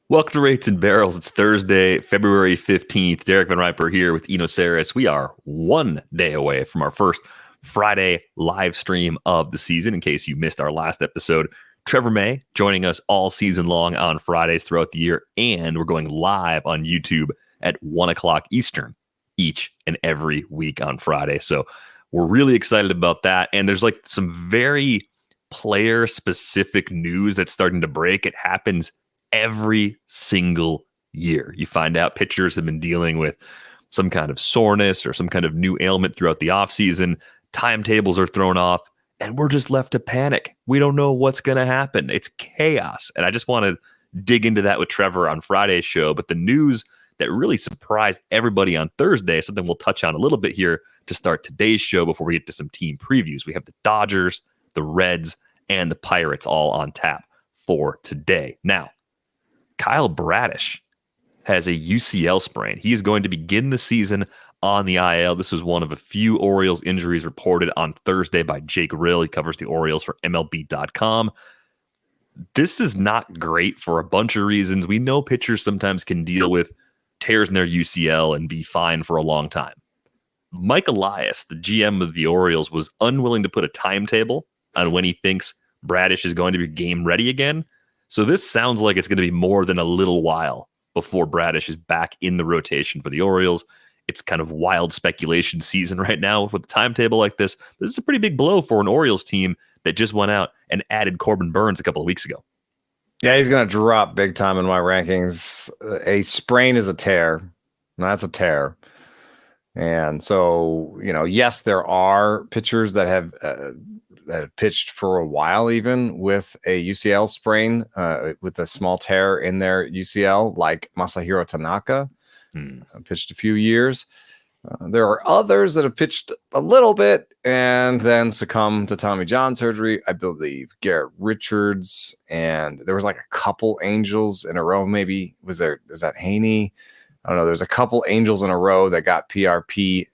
Welcome to Rates and Barrels. It's Thursday, February 15th. Derek Van Riper here with Eno Saris. We are 1 day away from our first Friday live stream of the season. In case you missed our last episode, Trevor May joining us all season long on Fridays throughout the year. And we're going live on YouTube at 1 o'clock Eastern each and every week on Friday. So we're really excited about that. And there's like some very player-specific news that's starting to break. It happens every single year. You find out pitchers have been dealing with some kind of soreness or some kind of new ailment throughout the offseason. Timetables are thrown off, and we're just left to panic. We don't know what's going to happen. It's chaos. And I just want to dig into that with Trevor on Friday's show. But the news that really surprised everybody on Thursday, something we'll touch on a little bit here to start today's show before we get to some team previews. We have the Dodgers, the Reds, and the Pirates all on tap for today. Now, Kyle Bradish has a UCL sprain. He is going to begin the season on the IL. This was one of a few Orioles injuries reported on Thursday by Jake Rill. He covers the Orioles for MLB.com. This is not great for a bunch of reasons. We know pitchers sometimes can deal with tears in their UCL and be fine for a long time. Mike Elias, the GM of the Orioles, was unwilling to put a timetable on when he thinks Bradish is going to be game ready again. So this sounds like it's going to be more than a little while before Bradish is back in the rotation for the Orioles. It's kind of wild speculation season right now with a timetable like this. This is a pretty big blow for an Orioles team that just went out and added Corbin Burns a couple of weeks ago. Yeah, he's going to drop big time in my rankings. A sprain is a tear. That's a tear. And so, yes, there are pitchers that have pitched for a while, even with a UCL sprain, with a small tear in their UCL, like Masahiro Tanaka, pitched a few years. There are others that have pitched a little bit and then succumbed to Tommy John surgery. I believe Garrett Richards, and there was like a couple Angels in a row. Maybe was that Haney? I don't know. There's a couple Angels in a row that got PRP,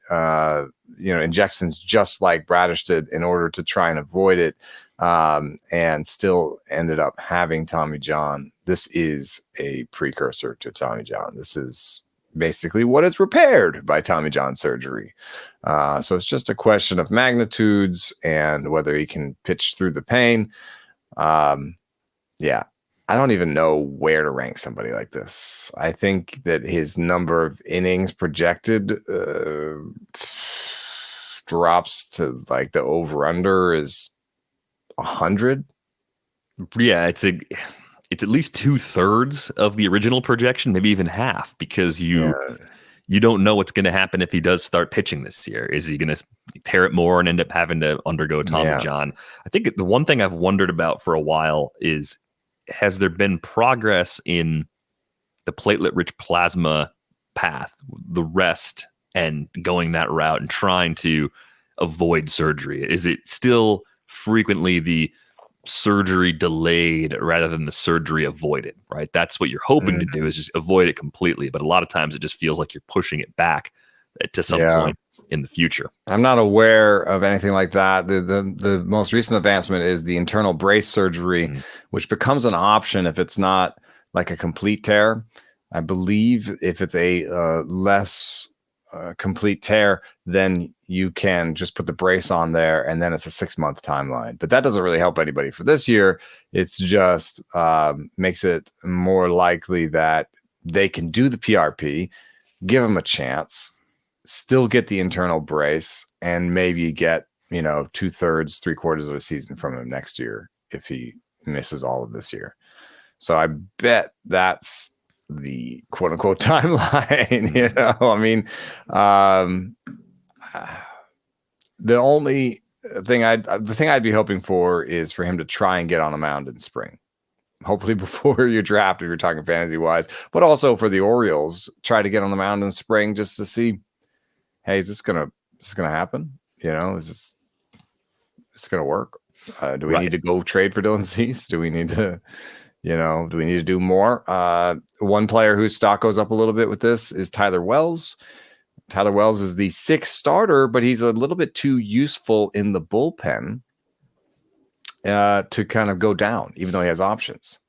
injections just like Bradish did in order to try and avoid it, and still ended up having Tommy John. This is a precursor to Tommy John. This is basically what is repaired by Tommy John surgery. So it's just a question of magnitudes and whether he can pitch through the pain. Yeah. I don't even know where to rank somebody like this. I think that his number of innings projected drops to like the over-under is 100. Yeah, it's at least 2/3 of the original projection, maybe even half, because you don't know what's going to happen if he does start pitching this year. Is he going to tear it more and end up having to undergo Tommy John? I think the one thing I've wondered about for a while is, has there been progress in the platelet-rich plasma path, the rest, and going that route and trying to avoid surgery? Is it still frequently the surgery delayed rather than the surgery avoided, right? That's what you're hoping to do, is just avoid it completely. But a lot of times it just feels like you're pushing it back to some point in the future. I'm not aware of anything like that. The most recent advancement is the internal brace surgery, which becomes an option if it's not like a complete tear. I believe if it's a less complete tear, then you can just put the brace on there, and then it's a 6-month timeline. But that doesn't really help anybody for this year. It's just makes it more likely that they can do the PRP, give them a chance, still get the internal brace, and maybe get 2/3, 3/4 of a season from him next year if he misses all of this year. So I bet that's the quote unquote timeline. I mean, the thing I'd be hoping for is for him to try and get on a mound in spring. Hopefully before your draft, if you're talking fantasy wise, but also for the Orioles, try to get on the mound in spring just to see, hey, is this gonna happen? Is this gonna work? Do we need to go trade for Dylan Cease? Do we need to, do more? One player whose stock goes up a little bit with this is Tyler Wells. Tyler Wells is the 6th starter, but he's a little bit too useful in the bullpen to kind of go down, even though he has options.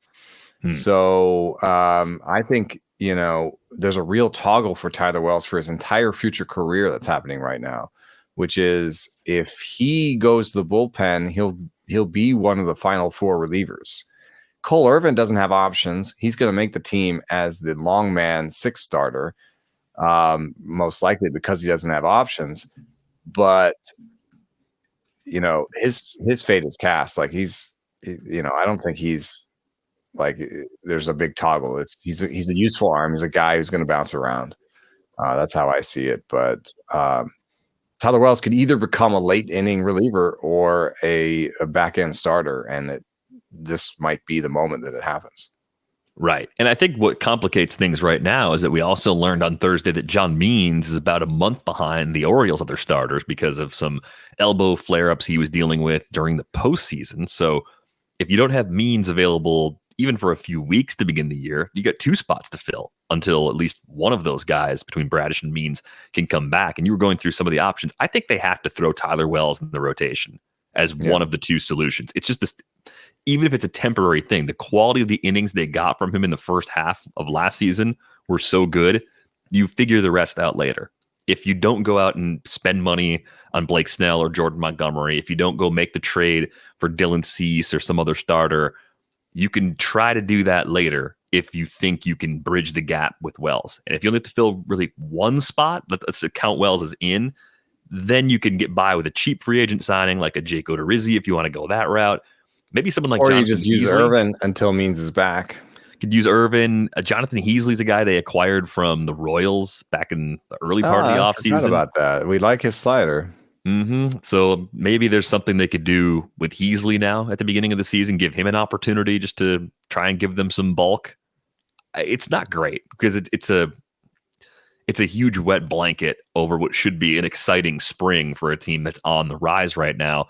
So I think, there's a real toggle for Tyler Wells for his entire future career that's happening right now, which is if he goes to the bullpen, he'll be one of the final 4 relievers. Cole Irvin doesn't have options. He's going to make the team as the long man 6th starter, most likely because he doesn't have options. But his fate is cast. Like I don't think he's like there's a big toggle. He's a useful arm. He's a guy who's going to bounce around. That's how I see it. But Tyler Wells could either become a late inning reliever or a back end starter, and this might be the moment that it happens. Right. And I think what complicates things right now is that we also learned on Thursday that John Means is about a month behind the Orioles' other starters because of some elbow flare-ups he was dealing with during the postseason. So if you don't have Means available even for a few weeks to begin the year, you got 2 spots to fill until at least one of those guys between Bradish and Means can come back. And you were going through some of the options. I think they have to throw Tyler Wells in the rotation as one of the 2 solutions. It's just this, even if it's a temporary thing, the quality of the innings they got from him in the first half of last season were so good, you figure the rest out later. If you don't go out and spend money on Blake Snell or Jordan Montgomery, if you don't go make the trade for Dylan Cease or some other starter, you can try to do that later if you think you can bridge the gap with Wells. And if you only have to fill really one spot, let's count Wells as in, then you can get by with a cheap free agent signing like a Jake Odorizzi if you want to go that route. Maybe someone like Jonathan you just use Irvin until Means is back. Could use Irvin. Jonathan Heasley's a guy they acquired from the Royals back in the early part of the offseason. About that. We like his slider. So maybe there's something they could do with Heasley now at the beginning of the season, give him an opportunity just to try and give them some bulk. It's not great because it's a huge wet blanket over what should be an exciting spring for a team that's on the rise right now.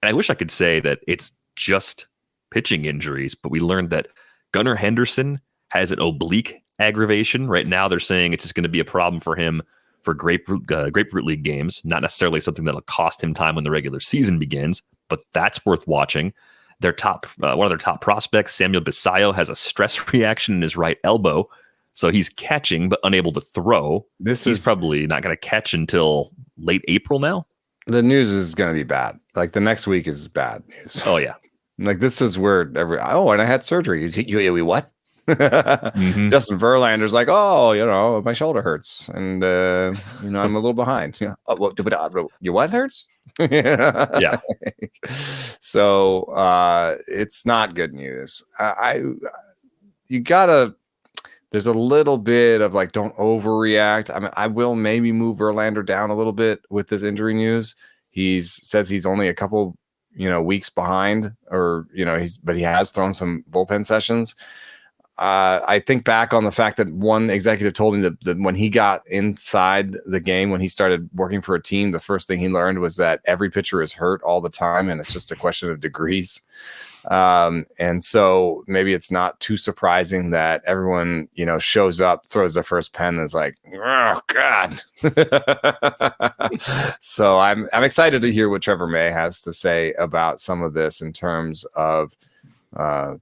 And I wish I could say that it's just pitching injuries, but we learned that Gunnar Henderson has an oblique aggravation. Right now they're saying it's just going to be a problem for him for Grapefruit League games, not necessarily something that'll cost him time when the regular season begins, but that's worth watching. Their one of their top prospects, Samuel Basayo, has a stress reaction in his right elbow, so he's catching but unable to throw. He's probably not going to catch until late April now. The news is going to be bad. Like the next week is bad news. Oh yeah, like this is where and I had surgery. You what? Justin Verlander's like, my shoulder hurts, and I'm a little behind. Your what hurts? Yeah. So it's not good news. There's a little bit of like, don't overreact. I mean, I will maybe move Verlander down a little bit with this injury news. He says he's only a couple, weeks behind, but he has thrown some bullpen sessions. I think back on the fact that one executive told me that when he got inside the game, when he started working for a team, the first thing he learned was that every pitcher is hurt all the time, and it's just a question of degrees. And so maybe it's not too surprising that everyone, shows up, throws their first pen, and is like, oh God. So I'm excited to hear what Trevor May has to say about some of this in terms of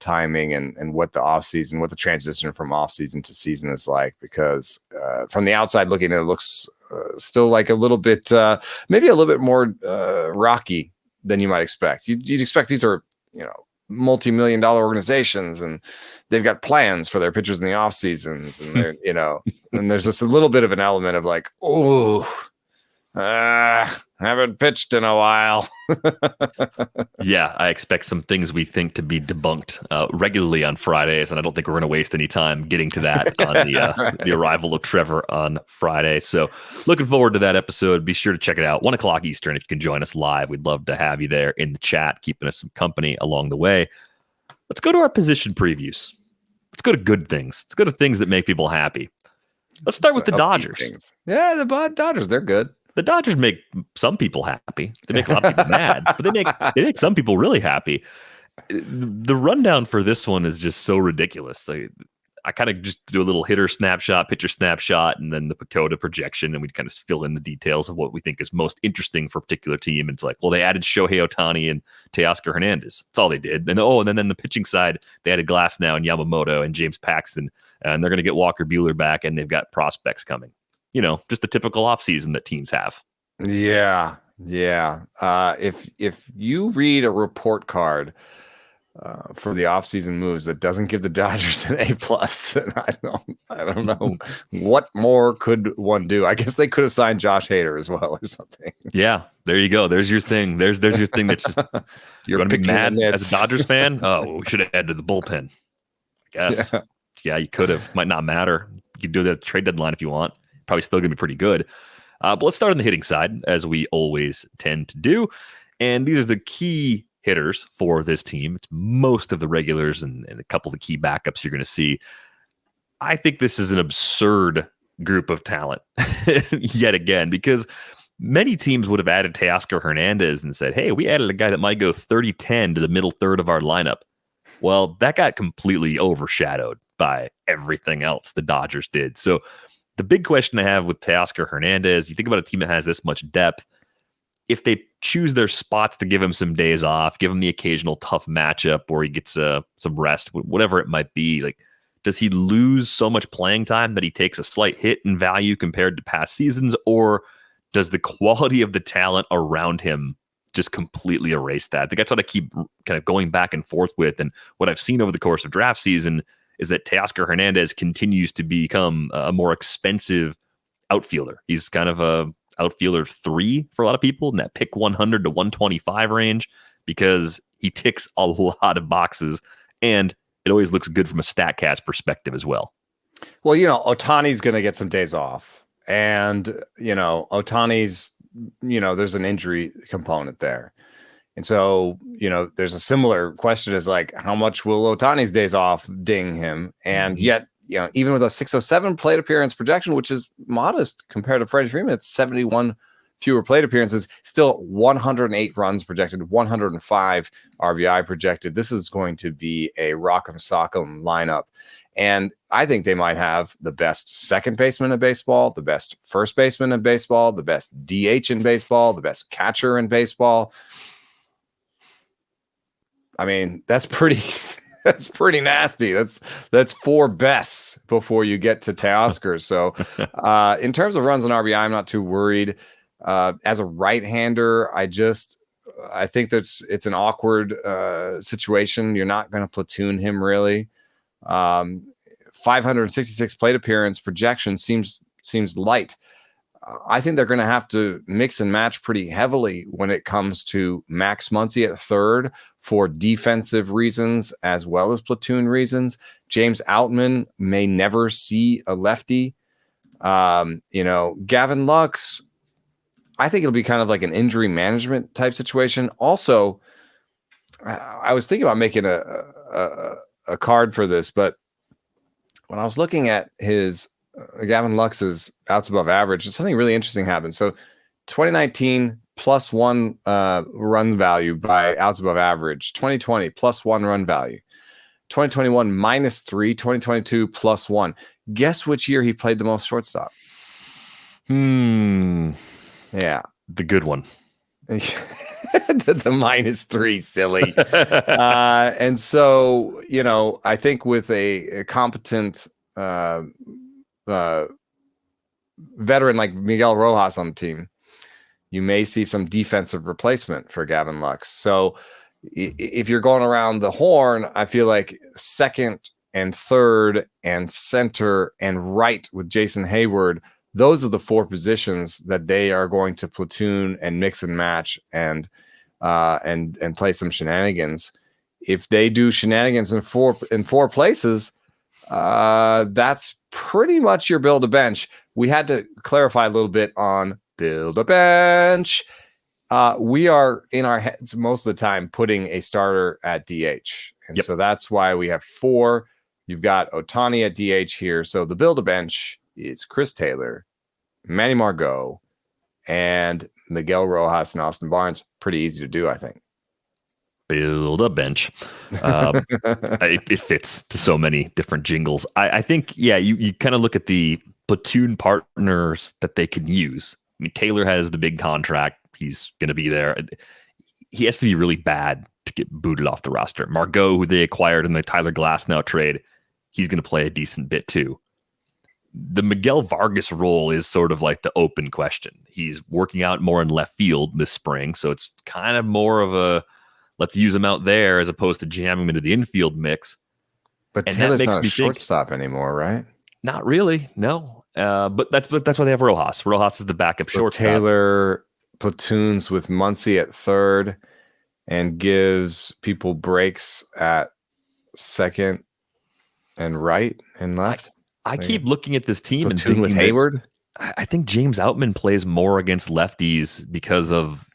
timing and what the offseason, what the transition from offseason to season is like, because from the outside looking, it looks still like a little bit, maybe a little bit more rocky than you might expect. You'd expect these are, multi-million-dollar organizations, and they've got plans for their pitchers in the off seasons, and they're, and there's just a little bit of an element of like, haven't pitched in a while. Yeah, I expect some things we think to be debunked regularly on Fridays, and I don't think we're going to waste any time getting to that on the arrival of Trevor on Friday. So looking forward to that episode. Be sure to check it out, 1 o'clock Eastern. If you can join us live, we'd love to have you there in the chat, keeping us some company along the way. Let's go to our position previews. Let's go to good things. Let's go to things that make people happy. Let's start with the Dodgers. Yeah, the Dodgers, they're good. The Dodgers make some people happy. They make a lot of people mad, but they make some people really happy. The rundown for this one is just so ridiculous. I kind of just do a little hitter snapshot, pitcher snapshot, and then the PECOTA projection, and we kind of fill in the details of what we think is most interesting for a particular team. And it's like, well, they added Shohei Ohtani and Teoscar Hernandez. That's all they did. And then the pitching side, they added Glasnow and Yamamoto and James Paxton, and they're going to get Walker Buehler back, and they've got prospects coming. Just the typical offseason that teams have. Yeah. If you read a report card for the offseason moves that doesn't give the Dodgers an A+, then I don't know what more could one do. I guess they could have signed Josh Hader as well or something. Yeah, there you go. There's your thing. There's your thing. That's just you're going to be mad as a Dodgers fan. Oh, we should have added the bullpen. I guess. Yeah, you could have. Might not matter. You could do that at the trade deadline if you want. Probably still going to be pretty good. But let's start on the hitting side, as we always tend to do. And these are the key hitters for this team. It's most of the regulars and a couple of the key backups you're going to see. I think this is an absurd group of talent yet again, because many teams would have added Teoscar Hernandez and said, hey, we added a guy that might go 30-10 to the middle third of our lineup. Well, that got completely overshadowed by everything else the Dodgers did. So the big question I have with Teoscar Hernandez, you think about a team that has this much depth, if they choose their spots to give him some days off, give him the occasional tough matchup where he gets some rest, whatever it might be, like, does he lose so much playing time that he takes a slight hit in value compared to past seasons, or does the quality of the talent around him just completely erase that? I think that's what I keep kind of going back and forth with, and what I've seen over the course of draft season is that Teoscar Hernandez continues to become a more expensive outfielder. He's kind of a outfielder 3 for a lot of people in that pick 100 to 125 range, because he ticks a lot of boxes, and it always looks good from a StatCast perspective as well. Well, Ohtani's going to get some days off, and Ohtani's, there's an injury component there. And so, there's a similar question as like, how much will Ohtani's days off ding him? And yet, even with a 607 plate appearance projection, which is modest compared to Freddie Freeman, it's 71 fewer plate appearances, still 108 runs projected, 105 RBI projected. This is going to be a rock'em sock'em lineup. And I think they might have the best second baseman in baseball, the best first baseman in baseball, the best DH in baseball, the best catcher in baseball. I mean, that's pretty nasty. That's 4 bests before you get to Teoscar. So in terms of runs and RBI, I'm not too worried. As a right-hander, I think it's an awkward situation. You're not going to platoon him really. 566 plate appearance projection seems light. I think they're going to have to mix and match pretty heavily when it comes to Max Muncy at third for defensive reasons as well as platoon reasons. James Outman may never see a lefty. Gavin Lux, I think it'll be kind of like an injury management type situation. Also, I was thinking about making a card for this, but when I was looking at his Gavin Lux's outs above average, something really interesting happened. So 2019 +1 run value by outs above average, 2020 +1 run value, 2021 -3, 2022 +1. Guess which year he played the most shortstop? Yeah. The good one. the -3, silly. And so, I think with a competent veteran like Miguel Rojas on the team, you may see some defensive replacement for Gavin Lux. So if you're going around the horn, I feel like second and third and center and right with Jason Hayward, those are the 4 positions that they are going to platoon and mix and match and play some shenanigans. If they do shenanigans in four places, that's pretty much your build a bench. We had to clarify a little bit on build a bench. We are in our heads most of the time putting a starter at DH. And so that's why we have 4. You've got Ohtani at DH here. So the build a bench is Chris Taylor, Manny Margot, and Miguel Rojas and Austin Barnes. Pretty easy to do, I think. build a bench. It fits to so many different jingles. I think, yeah, you kind of look at the platoon partners that they can use. I mean, Taylor has the big contract. He's going to be there. He has to be really bad to get booted off the roster. Margot, who they acquired in the Tyler Glasnow trade, he's going to play a decent bit too. The Miguel Vargas role is sort of like the open question. He's working out more in left field this spring, so it's kind of more of a let's use him out there as opposed to jamming him into the infield mix. But Taylor's not a shortstop anymore, right? Not really, no. But that's why they have Rojas. Rojas is the backup shortstop. Taylor platoons with Muncy at third and gives people breaks at second and right and left. I keep looking at this team and thinking with Hayward. I think James Outman plays more against lefties because of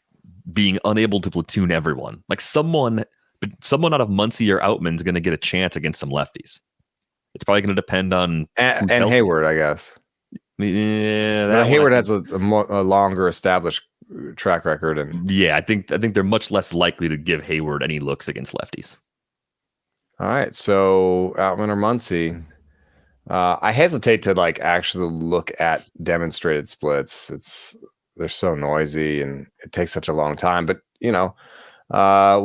being unable to platoon everyone. Like someone out of Muncy or Outman is going to get a chance against some lefties. It's probably going to depend on and Hayward, I guess. Yeah, Hayward has a longer established track record, and yeah, I think they're much less likely to give Hayward any looks against lefties. All right, so Outman or Muncy. I hesitate to actually look at demonstrated splits. They're so noisy and it takes such a long time. But we've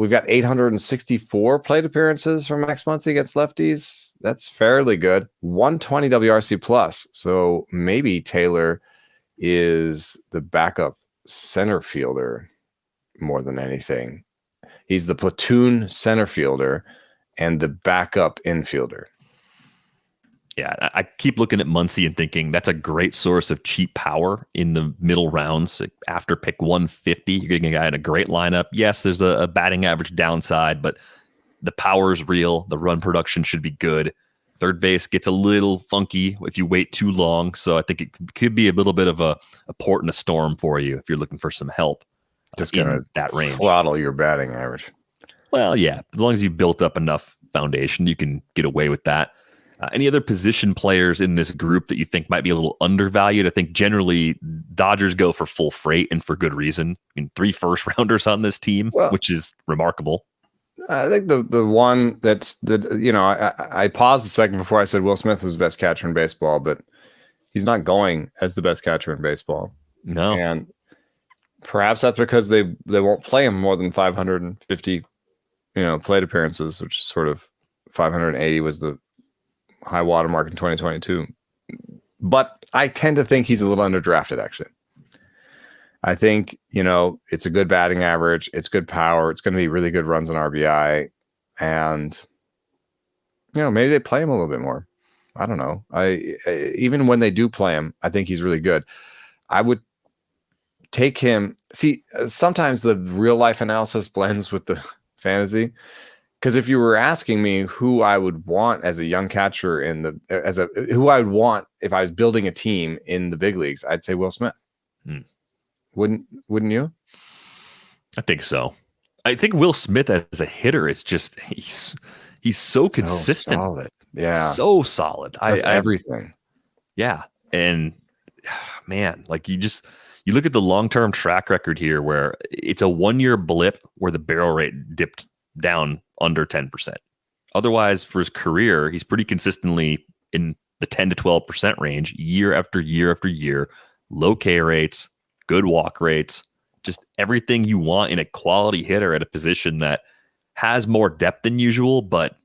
got 864 plate appearances from Max Muncy against lefties. That's fairly good. 120 WRC plus. So maybe Taylor is the backup center fielder more than anything. He's the platoon center fielder and the backup infielder. Yeah, I keep looking at Muncy and thinking that's a great source of cheap power in the middle rounds. After pick 150, you're getting a guy in a great lineup. Yes, there's a batting average downside, but the power is real. The run production should be good. Third base gets a little funky if you wait too long. So I think it could be a little bit of a port in a storm for you if you're looking for some help. Just in that range. Throttle your batting average. Well, yeah, as long as you've built up enough foundation, you can get away with that. Any other position players in this group that you think might be a little undervalued? I think generally Dodgers go for full freight and for good reason. I mean, 3 first-rounders on this team, which is remarkable. I think the one I paused a second before I said Will Smith was the best catcher in baseball, but he's not going as the best catcher in baseball. No. And perhaps that's because they won't play him more than 550, plate appearances, which is sort of 580 was the high watermark in 2022. But I tend to think he's a little underdrafted, actually. I think, it's a good batting average. It's good power. It's going to be really good runs on RBI. And, maybe they play him a little bit more. I don't know. Even when they do play him, I think he's really good. I would take him. See, sometimes the real life analysis blends with the fantasy. Because if you were asking me who I would want as a young catcher who I would want if I was building a team in the big leagues, I'd say Will Smith. Wouldn't you? I think so. I think Will Smith as a hitter is just he's so consistent. Solid. Yeah. So solid. Everything. Yeah. And man, you look at the long-term track record here where it's a 1-year blip where the barrel rate dipped down under 10%. Otherwise, for his career, he's pretty consistently in the 10 to 12% range year after year after year. Low K rates, good walk rates, just everything you want in a quality hitter at a position that has more depth than usual. But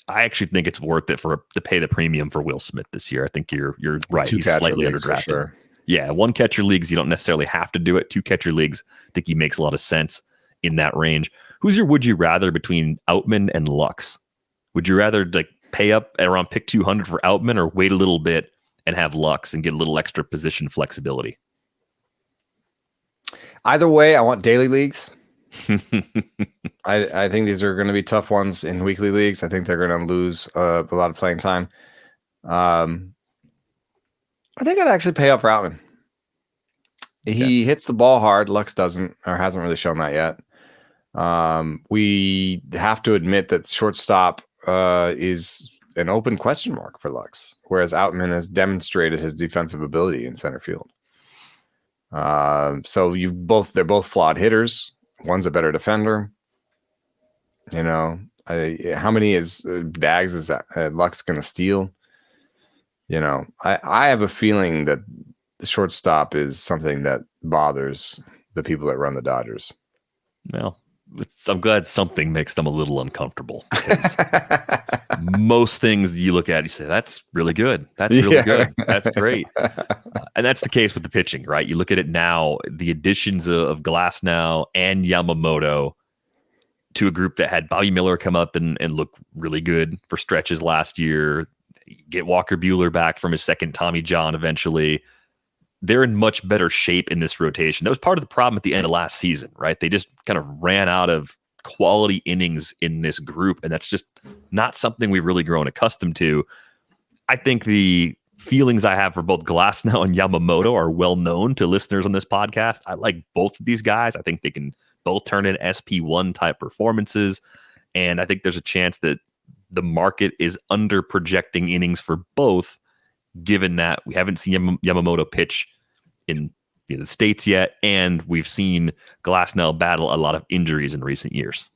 I actually think it's worth it to pay the premium for Will Smith this year. I think you're right. He's slightly underdrafted. Sure. Yeah, 1 catcher leagues, you don't necessarily have to do it. 2 catcher leagues, I think he makes a lot of sense in that range. Who's your would you rather between Outman and Lux? Would you rather pay up at around pick 200 for Outman or wait a little bit and have Lux and get a little extra position flexibility? Either way, I want daily leagues. I think these are going to be tough ones in weekly leagues. I think they're going to lose a lot of playing time. I think I'd actually pay up for Outman. He hits the ball hard. Lux doesn't, or hasn't really shown that yet. We have to admit that shortstop is an open question mark for Lux, whereas Outman has demonstrated his defensive ability in center field. So they're both flawed hitters. One's a better defender. You know, how many bags is that Luck's going to steal? You know, I have a feeling that the shortstop is something that bothers the people that run the Dodgers. Well, I'm glad something makes them a little uncomfortable, because most things you look at, you say, that's really good. That's really good. That's great. And that's the case with the pitching, right? You look at it now, the additions of Glasnow and Yamamoto to a group that had Bobby Miller come up and look really good for stretches last year, get Walker Buehler back from his second Tommy John eventually. They're in much better shape in this rotation. That was part of the problem at the end of last season, right? They just kind of ran out of quality innings in this group, and that's just not something we've really grown accustomed to. I think the feelings I have for both Glasnow and Yamamoto are well known to listeners on this podcast. I like both of these guys. I think they can both turn in SP1 type performances, and I think there's a chance that the market is under projecting innings for both, given that we haven't seen Yamamoto pitch in the States yet, and we've seen Glasnow battle a lot of injuries in recent years.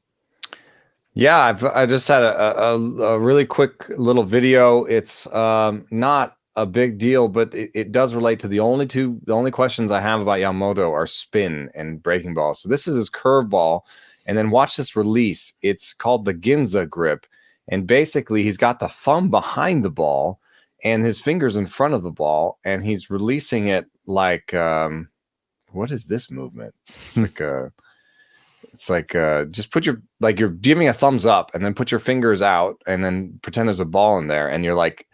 Yeah, I just had a really quick little video. It's not a big deal, but it does relate to the only questions I have about Yamamoto are spin and breaking ball. So this is his curveball, and then watch this release. It's called the Ginza grip, and basically he's got the thumb behind the ball and his fingers in front of the ball, and he's releasing it like what is this movement? It's like just put you're giving a thumbs up and then put your fingers out and then pretend there's a ball in there, and you're like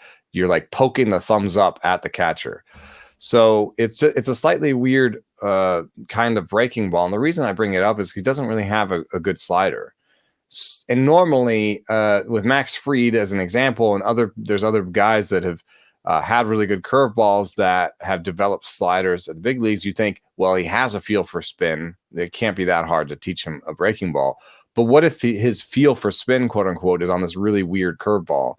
poking the thumbs up at the catcher. So it's a slightly weird kind of breaking ball, and the reason I bring it up is he doesn't really have a good slider. And normally with Max Fried as an example, and there's other guys that have had really good curveballs that have developed sliders at the big leagues, you think, well, he has a feel for spin. It can't be that hard to teach him a breaking ball. But what if his feel for spin, quote unquote, is on this really weird curveball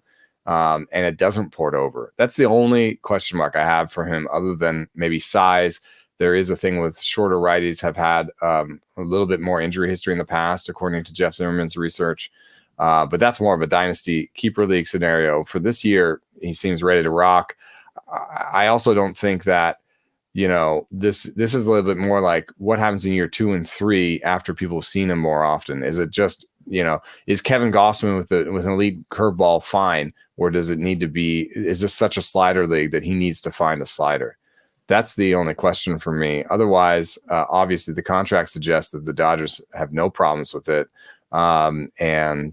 and it doesn't port over? That's the only question mark I have for him, other than maybe size. There is a thing with shorter righties have had a little bit more injury history in the past, according to Jeff Zimmerman's research. But that's more of a dynasty keeper league scenario. For this year, he seems ready to rock. I also don't think that, this is a little bit more like what happens in year 2 and 3 after people have seen him more often. Is it just, is Kevin Gossman with an elite curveball fine, or does it need to be, is this such a slider league that he needs to find a slider? That's the only question for me. Otherwise, obviously, the contract suggests that the Dodgers have no problems with it, and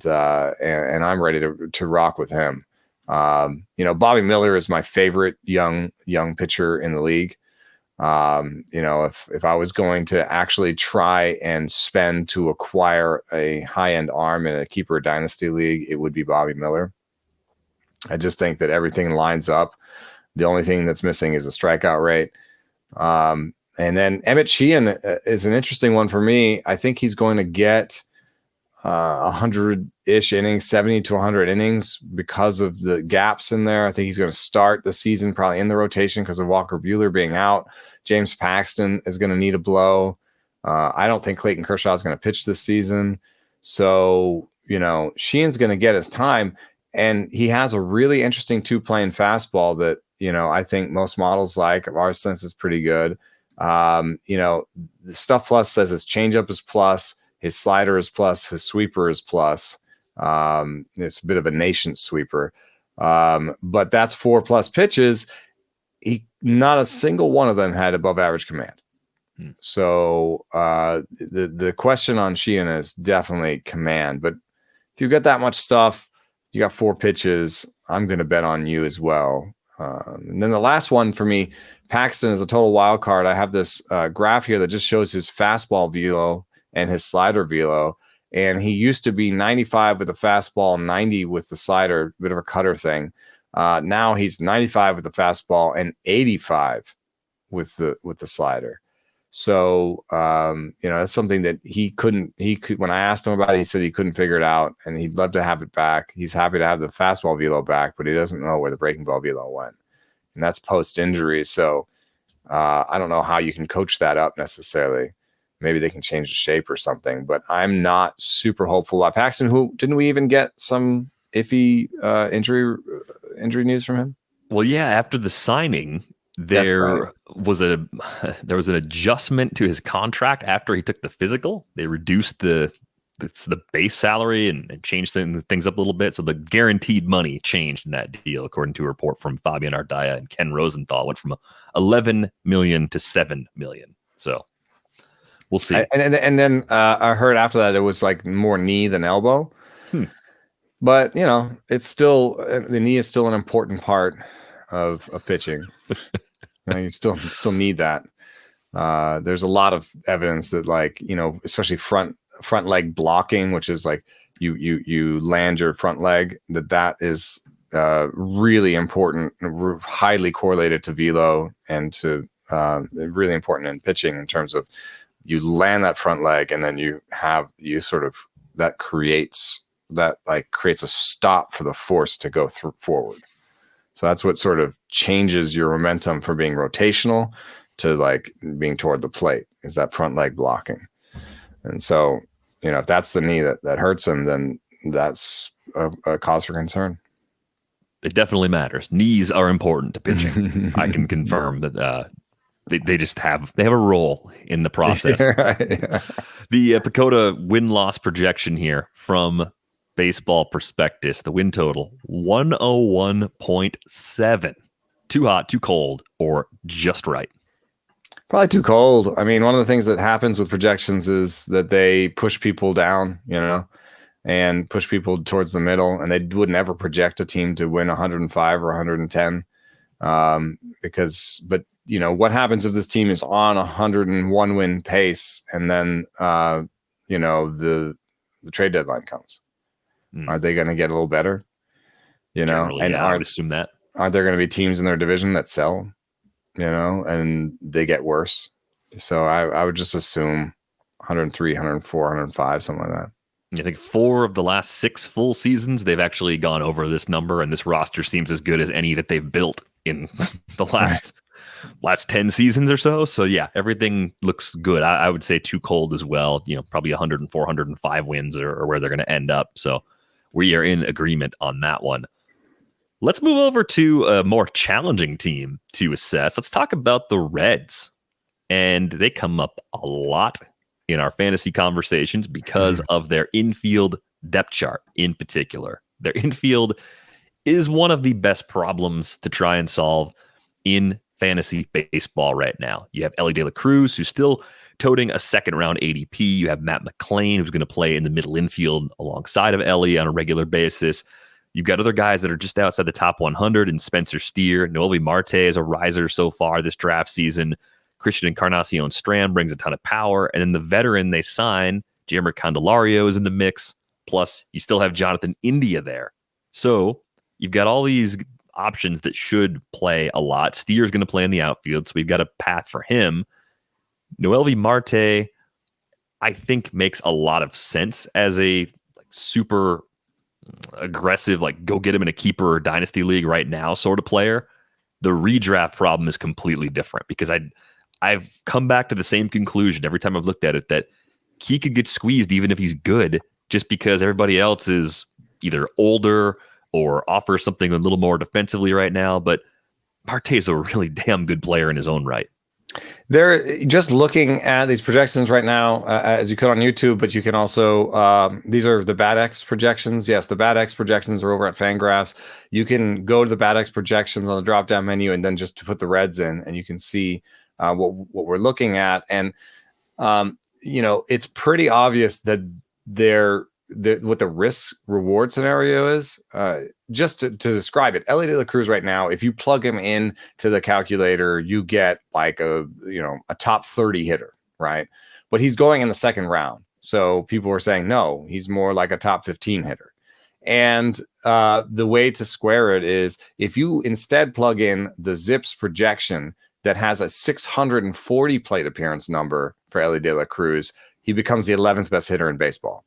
I'm ready to rock with him. Bobby Miller is my favorite young pitcher in the league. If I was going to actually try and spend to acquire a high-end arm in a keeper dynasty league, it would be Bobby Miller. I just think that everything lines up. The only thing that's missing is a strikeout rate. And then Emmett Sheehan is an interesting one for me. I think he's going to get 100-ish innings, 70 to 100 innings because of the gaps in there. I think he's going to start the season probably in the rotation because of Walker Buehler being out. James Paxton is going to need a blow. I don't think Clayton Kershaw is going to pitch this season. So, Sheehan's going to get his time. And he has a really interesting two-plane fastball that, I think most models like. Our sense is pretty good. The Stuff Plus says his changeup is plus, his slider is plus, his sweeper is plus. It's a bit of a nascent sweeper. But that's 4+ pitches. Not a single one of them had above average command. So the question on Sheehan is definitely command. But if you got that much stuff, you got 4 pitches, I'm going to bet on you as well. And then the last one for me, Paxton is a total wild card. I have this graph here that just shows his fastball velo and his slider velo. And he used to be 95 with the fastball, 90 with the slider, bit of a cutter thing. Now he's 95 with the fastball and 85 with the slider. So, that's something that he could, when I asked him about it, he said he couldn't figure it out and he'd love to have it back. He's happy to have the fastball velo back, but he doesn't know where the breaking ball velo went. And that's post injury. So, I don't know how you can coach that up necessarily. maybe they can change the shape or something. But I'm not super hopeful. Paxton, who didn't we even get some iffy injury news from him? Well, yeah, after the signing, there was an adjustment to his contract after he took the physical. They reduced the base salary and changed things up a little bit. So the guaranteed money changed in that deal, according to a report from Fabian Ardaya and Ken Rosenthal. Went from 11 million to 7 million. So we'll see. And then I heard after that it was like more knee than elbow. But it's still, the knee is still an important part of pitching. You still need that. There's a lot of evidence that, like, especially front leg blocking, which is like you land your front leg, that is really important, highly correlated to velo, and to really important in pitching in terms of you land that front leg and then that creates a stop for the force to go forward. So that's what sort of changes your momentum from being rotational to like being toward the plate, is that front leg blocking. And so, if that's the knee that hurts him, then that's a cause for concern. It definitely matters. Knees are important to pitching. I can confirm that they just have a role in the process. Right, yeah. The PECOTA win-loss projection here from Baseball Prospectus, the win total 101.7. Too hot, too cold, or just right? Probably too cold. I mean, one of the things that happens with projections is that they push people down, and push people towards the middle, and they would never project a team to win 105 or 110. But what happens if this team is on 101 win pace and then the trade deadline comes? Are they going to get a little better? Generally, and I would assume that. Aren't there going to be teams in their division that sell, and they get worse? So I would just assume 103, 104, 105, something like that. I think 4 of the last 6 full seasons, they've actually gone over this number, and this roster seems as good as any that they've built in the last 10 seasons or so. So yeah, everything looks good. I would say too cold as well. Probably 104, 105 wins or where they're going to end up. So we are in agreement on that one. Let's move over to a more challenging team to assess. Let's talk about the Reds. And they come up a lot in our fantasy conversations because of their infield depth chart in particular. Their infield is one of the best problems to try and solve in fantasy baseball right now. You have Elly De La Cruz, who's still toting a second-round ADP. You have Matt McLain, who's going to play in the middle infield alongside of Elly on a regular basis. You've got other guys that are just outside the top 100 in Spencer Steer. Noelvi Marte is a riser so far this draft season. Christian Encarnacion Strand brings a ton of power. And then the veteran they sign, Jeimer Candelario, is in the mix. Plus, you still have Jonathan India there. So you've got all these options that should play a lot. Steer is going to play in the outfield, so we've got a path for him. Noelvi Marte, I think, makes a lot of sense as a super aggressive, go get him in a keeper or dynasty league right now sort of player. The redraft problem is completely different because I've come back to the same conclusion every time I've looked at it, that he could get squeezed even if he's good, just because everybody else is either older or offers something a little more defensively right now. But Marte is a really damn good player in his own right. They're just looking at these projections right now, as you could on YouTube, but you can also, these are the BATX projections. Yes, the BATX projections are over at Fangraphs. You can go to the BATX projections on the drop-down menu and then just to put the Reds in, and you can see what we're looking at. And, it's pretty obvious that what the risk-reward scenario is. Just to describe it, Elly De La Cruz right now, if you plug him in to the calculator, you get like a top 30 hitter, right? But he's going in the second round. So people were saying, no, he's more like a top 15 hitter. And the way to square it is if you instead plug in the Zips projection that has a 640 plate appearance number for Elly De La Cruz, he becomes the 11th best hitter in baseball.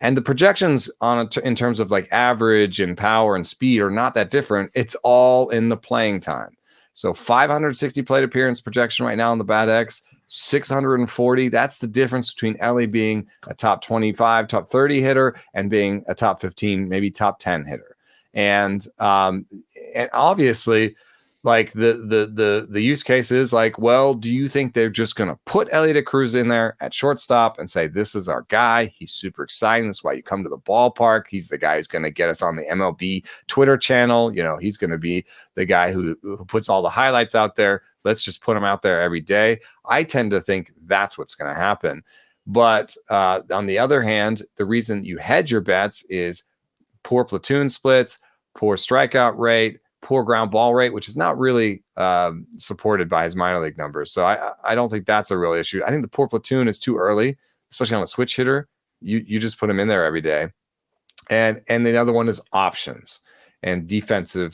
And the projections in terms of average and power and speed are not that different. It's all in the playing time. So 560 plate appearance projection right now on the BATX, 640. That's the difference between Ellie being a top 25, top 30 hitter and being a top 15, maybe top 10 hitter. And obviously, like the use case is like, well, do you think they're just going to put Eno Cruz in there at shortstop and say, this is our guy? He's super exciting. That's why you come to the ballpark. He's the guy who's going to get us on the MLB Twitter channel. You know, he's going to be the guy who puts all the highlights out there. Let's just put him out there every day. I tend to think that's what's going to happen. But on the other hand, the reason you hedge your bets is poor platoon splits, poor strikeout rate, poor ground ball rate, which is not really supported by his minor league numbers. So I don't think that's a real issue. I think the poor platoon is too early, especially on a switch hitter. You just put him in there every day. And the other one is options and defensive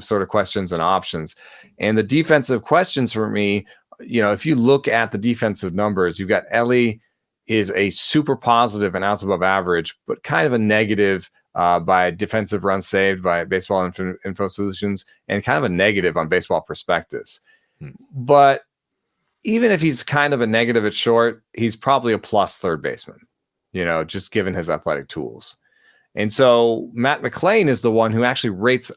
sort of questions and options. And the defensive questions for me, you know, if you look at the defensive numbers, you've got Ellie is a super positive and outs above average, but kind of a negative by defensive runs saved by Baseball Info Solutions, and kind of a negative on Baseball Prospectus. But even if he's kind of a negative at short, he's probably a plus third baseman, you know, just given his athletic tools. And so Matt McLain is the one who actually rates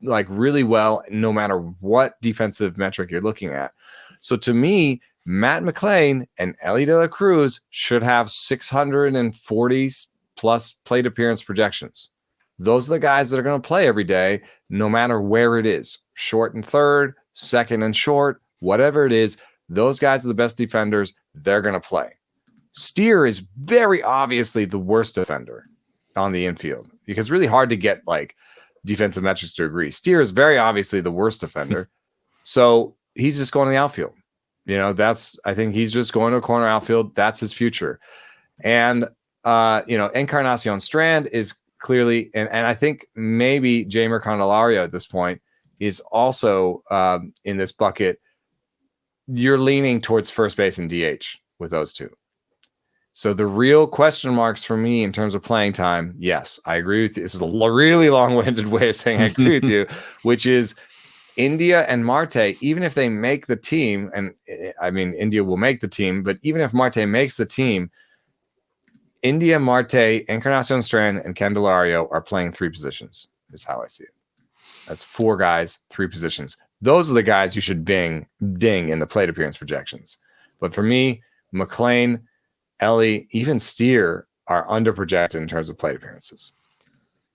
like really well, no matter what defensive metric you're looking at. So to me, Matt McLain and Eno Cruz should have 640 plus plate appearance projections. Those are the guys that are going to play every day, no matter where it is. Short and third, second and short, whatever it is, those guys are the best defenders. They're going to play. Steer is very obviously the worst defender on the infield, because it's really hard to get like defensive metrics to agree. Steer is very obviously the worst defender. So he's just going to the outfield. You know, I think he's just going to a corner outfield. That's his future. And, you know, Encarnacion Strand is clearly, and I think maybe Jeimer Candelario at this point is also in this bucket. You're leaning towards first base and DH with those two. So the real question marks for me in terms of playing time, yes, I agree with you. This is a really long-winded way of saying I agree with you, which is India and Marte, even if they make the team, and I mean, India will make the team, but even if Marte makes the team, India, Marte, Encarnacion Strand, and Candelario are playing three positions, is how I see it. That's four guys, three positions. Those are the guys you should ding in the plate appearance projections. But for me, McLain, Ellie, even Steer are underprojected in terms of plate appearances.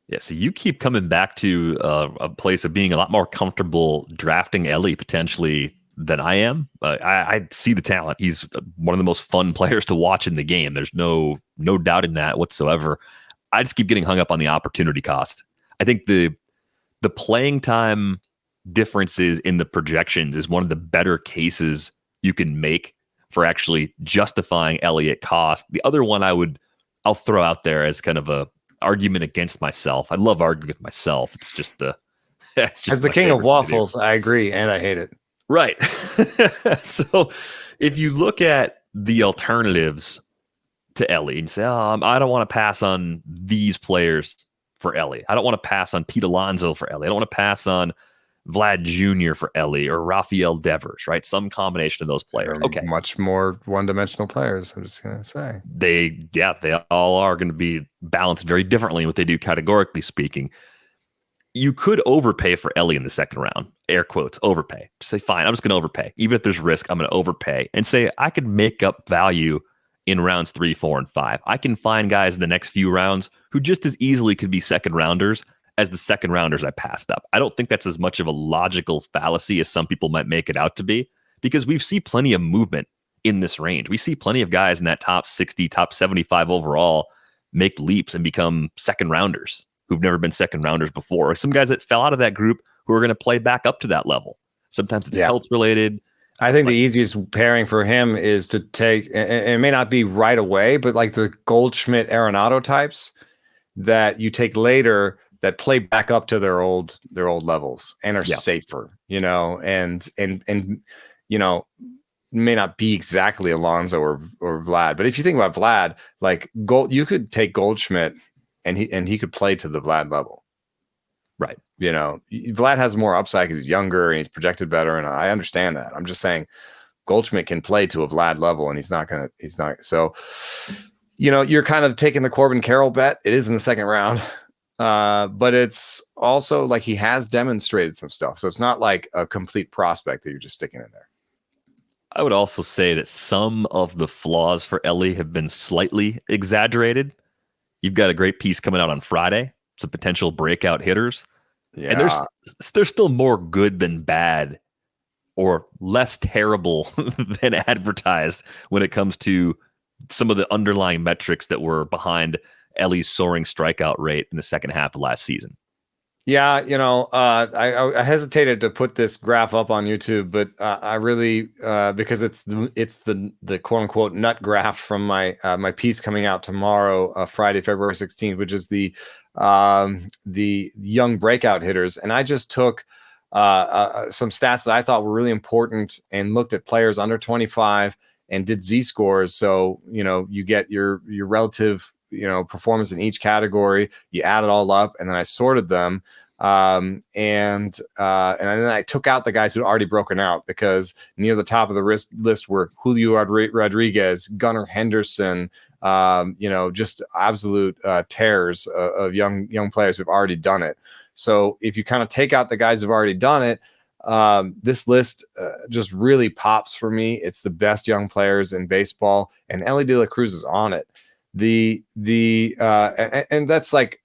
Yeah, so you keep coming back to a place of being a lot more comfortable drafting Ellie potentially than I am. I see the talent. He's one of the most fun players to watch in the game. There's no doubt in that whatsoever. I just keep getting hung up on the opportunity cost. I think the playing time differences in the projections is one of the better cases you can make for actually justifying Ellie at cost. The other one I'll throw out there as kind of a argument against myself. I love arguing with myself. It's just as the king of waffles, I agree, and I hate it. Right. So if you look at the alternatives to Ellie and say, I don't want to pass on these players for Ellie. I don't want to pass on Pete Alonso for Ellie. I don't want to pass on Vlad Jr. for Ellie or Rafael Devers, right? Some combination of those players. Okay. Much more one-dimensional players, I'm just going to say. They all are going to be balanced very differently in what they do categorically speaking. You could overpay for Ellie in the second round, air quotes, overpay. Just say, fine, I'm just going to overpay. Even if there's risk, I'm going to overpay and say I could make up value in rounds 3, 4, and 5. I can find guys in the next few rounds who just as easily could be second rounders as the second rounders I passed up. I don't think that's as much of a logical fallacy as some people might make it out to be, because we've seen plenty of movement in this range. We see plenty of guys in that top 60, top 75 overall make leaps and become second rounders who've never been second rounders before. Or some guys that fell out of that group who are going to play back up to that level. Sometimes it's health related. I think the easiest pairing for him is to take, and it may not be right away, but like the Goldschmidt Arenado types that you take later that play back up to their old levels and are safer, you know, and you know, may not be exactly Alonso or Vlad, but if you think about Vlad, like you could take Goldschmidt and he could play to the Vlad level, right? You know, Vlad has more upside because he's younger and he's projected better, and I understand that. I'm just saying Goldschmidt can play to a Vlad level, and he's not. So, you're kind of taking the Corbin Carroll bet. It is in the second round. But it's also like he has demonstrated some stuff. So it's not like a complete prospect that you're just sticking in there. I would also say that some of the flaws for Ellie have been slightly exaggerated. You've got a great piece coming out on Friday. Some potential breakout hitters. Yeah. And there's still more good than bad or less terrible than advertised when it comes to some of the underlying metrics that were behind Ellie's soaring strikeout rate in the second half of last season. Yeah, I hesitated to put this graph up on YouTube, but I really because it's the quote unquote nut graph from my piece coming out tomorrow, Friday, February 16th, which is the young breakout hitters, and I just took some stats that I thought were really important and looked at players under 25 and did Z-scores. So you get your relative performance in each category, you add it all up, and then I sorted them. And then I took out the guys who had already broken out, because near the top of the list were Julio Rodriguez, Gunnar Henderson, just absolute tears of young players who've already done it. So if you kind of take out the guys who've already done it, this list just really pops for me. It's the best young players in baseball, and Ellie De La Cruz is on it. And that's like,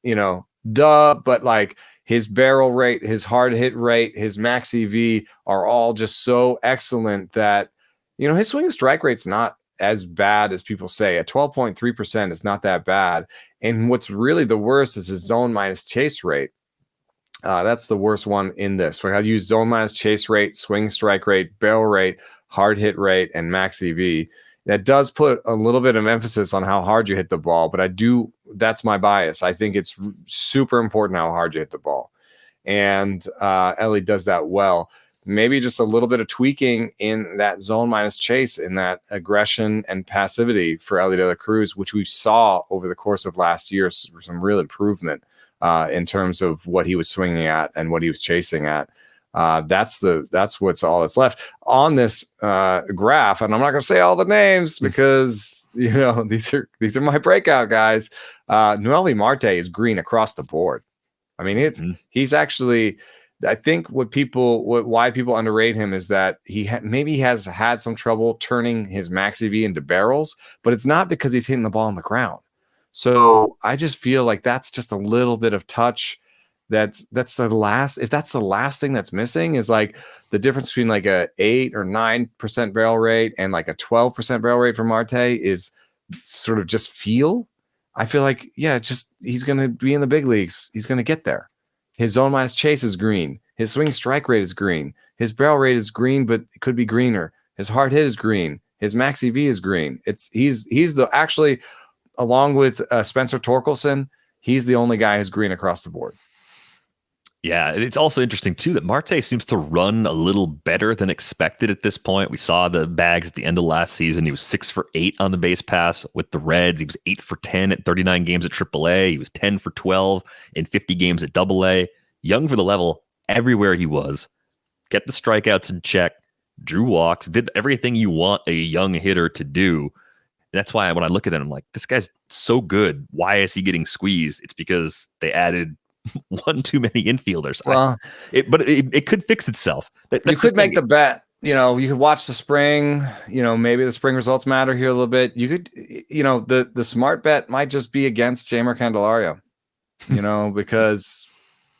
duh, but like his barrel rate, his hard hit rate, his max EV are all just so excellent that, his swing and strike rate's not as bad as people say. At 12.3% is not that bad. And what's really the worst is his zone minus chase rate. That's the worst one in this. I use zone minus chase rate, swing strike rate, barrel rate, hard hit rate, and max EV. That does put a little bit of emphasis on how hard you hit the ball, but that's my bias. I think it's super important how hard you hit the ball. And Ellie does that well. Maybe just a little bit of tweaking in that zone minus chase, in that aggression and passivity for Ellie De La Cruz, which we saw over the course of last year, some real improvement in terms of what he was swinging at and what he was chasing at. That's what's all that's left on this graph. And I'm not going to say all the names because, these are my breakout guys. Noelvi Marte is green across the board. I mean, he's actually, I think why people underrate him is that maybe has had some trouble turning his max EV into barrels, but it's not because he's hitting the ball on the ground. So I just feel like that's just a little bit of touch. If that's the last thing that's missing, is like the difference between like a 8 or 9% barrel rate and like a 12% barrel rate for Marte is sort of just feel. I feel like, he's going to be in the big leagues. He's going to get there. His zone minus chase is green. His swing strike rate is green. His barrel rate is green, but it could be greener. His hard hit is green. His max EV is green. He's actually, along with Spencer Torkelson, he's the only guy who's green across the board. Yeah, it's also interesting, too, that Marte seems to run a little better than expected at this point. We saw the bags at the end of last season. He was 6 for 8 on the base pass with the Reds. He was 8 for 10 at 39 games at AAA. He was 10 for 12 in 50 games at AA. Young for the level everywhere he was. Kept the strikeouts in check, drew walks, did everything you want a young hitter to do. And that's why when I look at him, I'm like, this guy's so good. Why is he getting squeezed? It's because they added one too many infielders. Well, but it could fix itself. You could make the bet. You could watch the spring. Maybe the spring results matter here a little bit. You could, the smart bet might just be against Jeimer Candelario. Because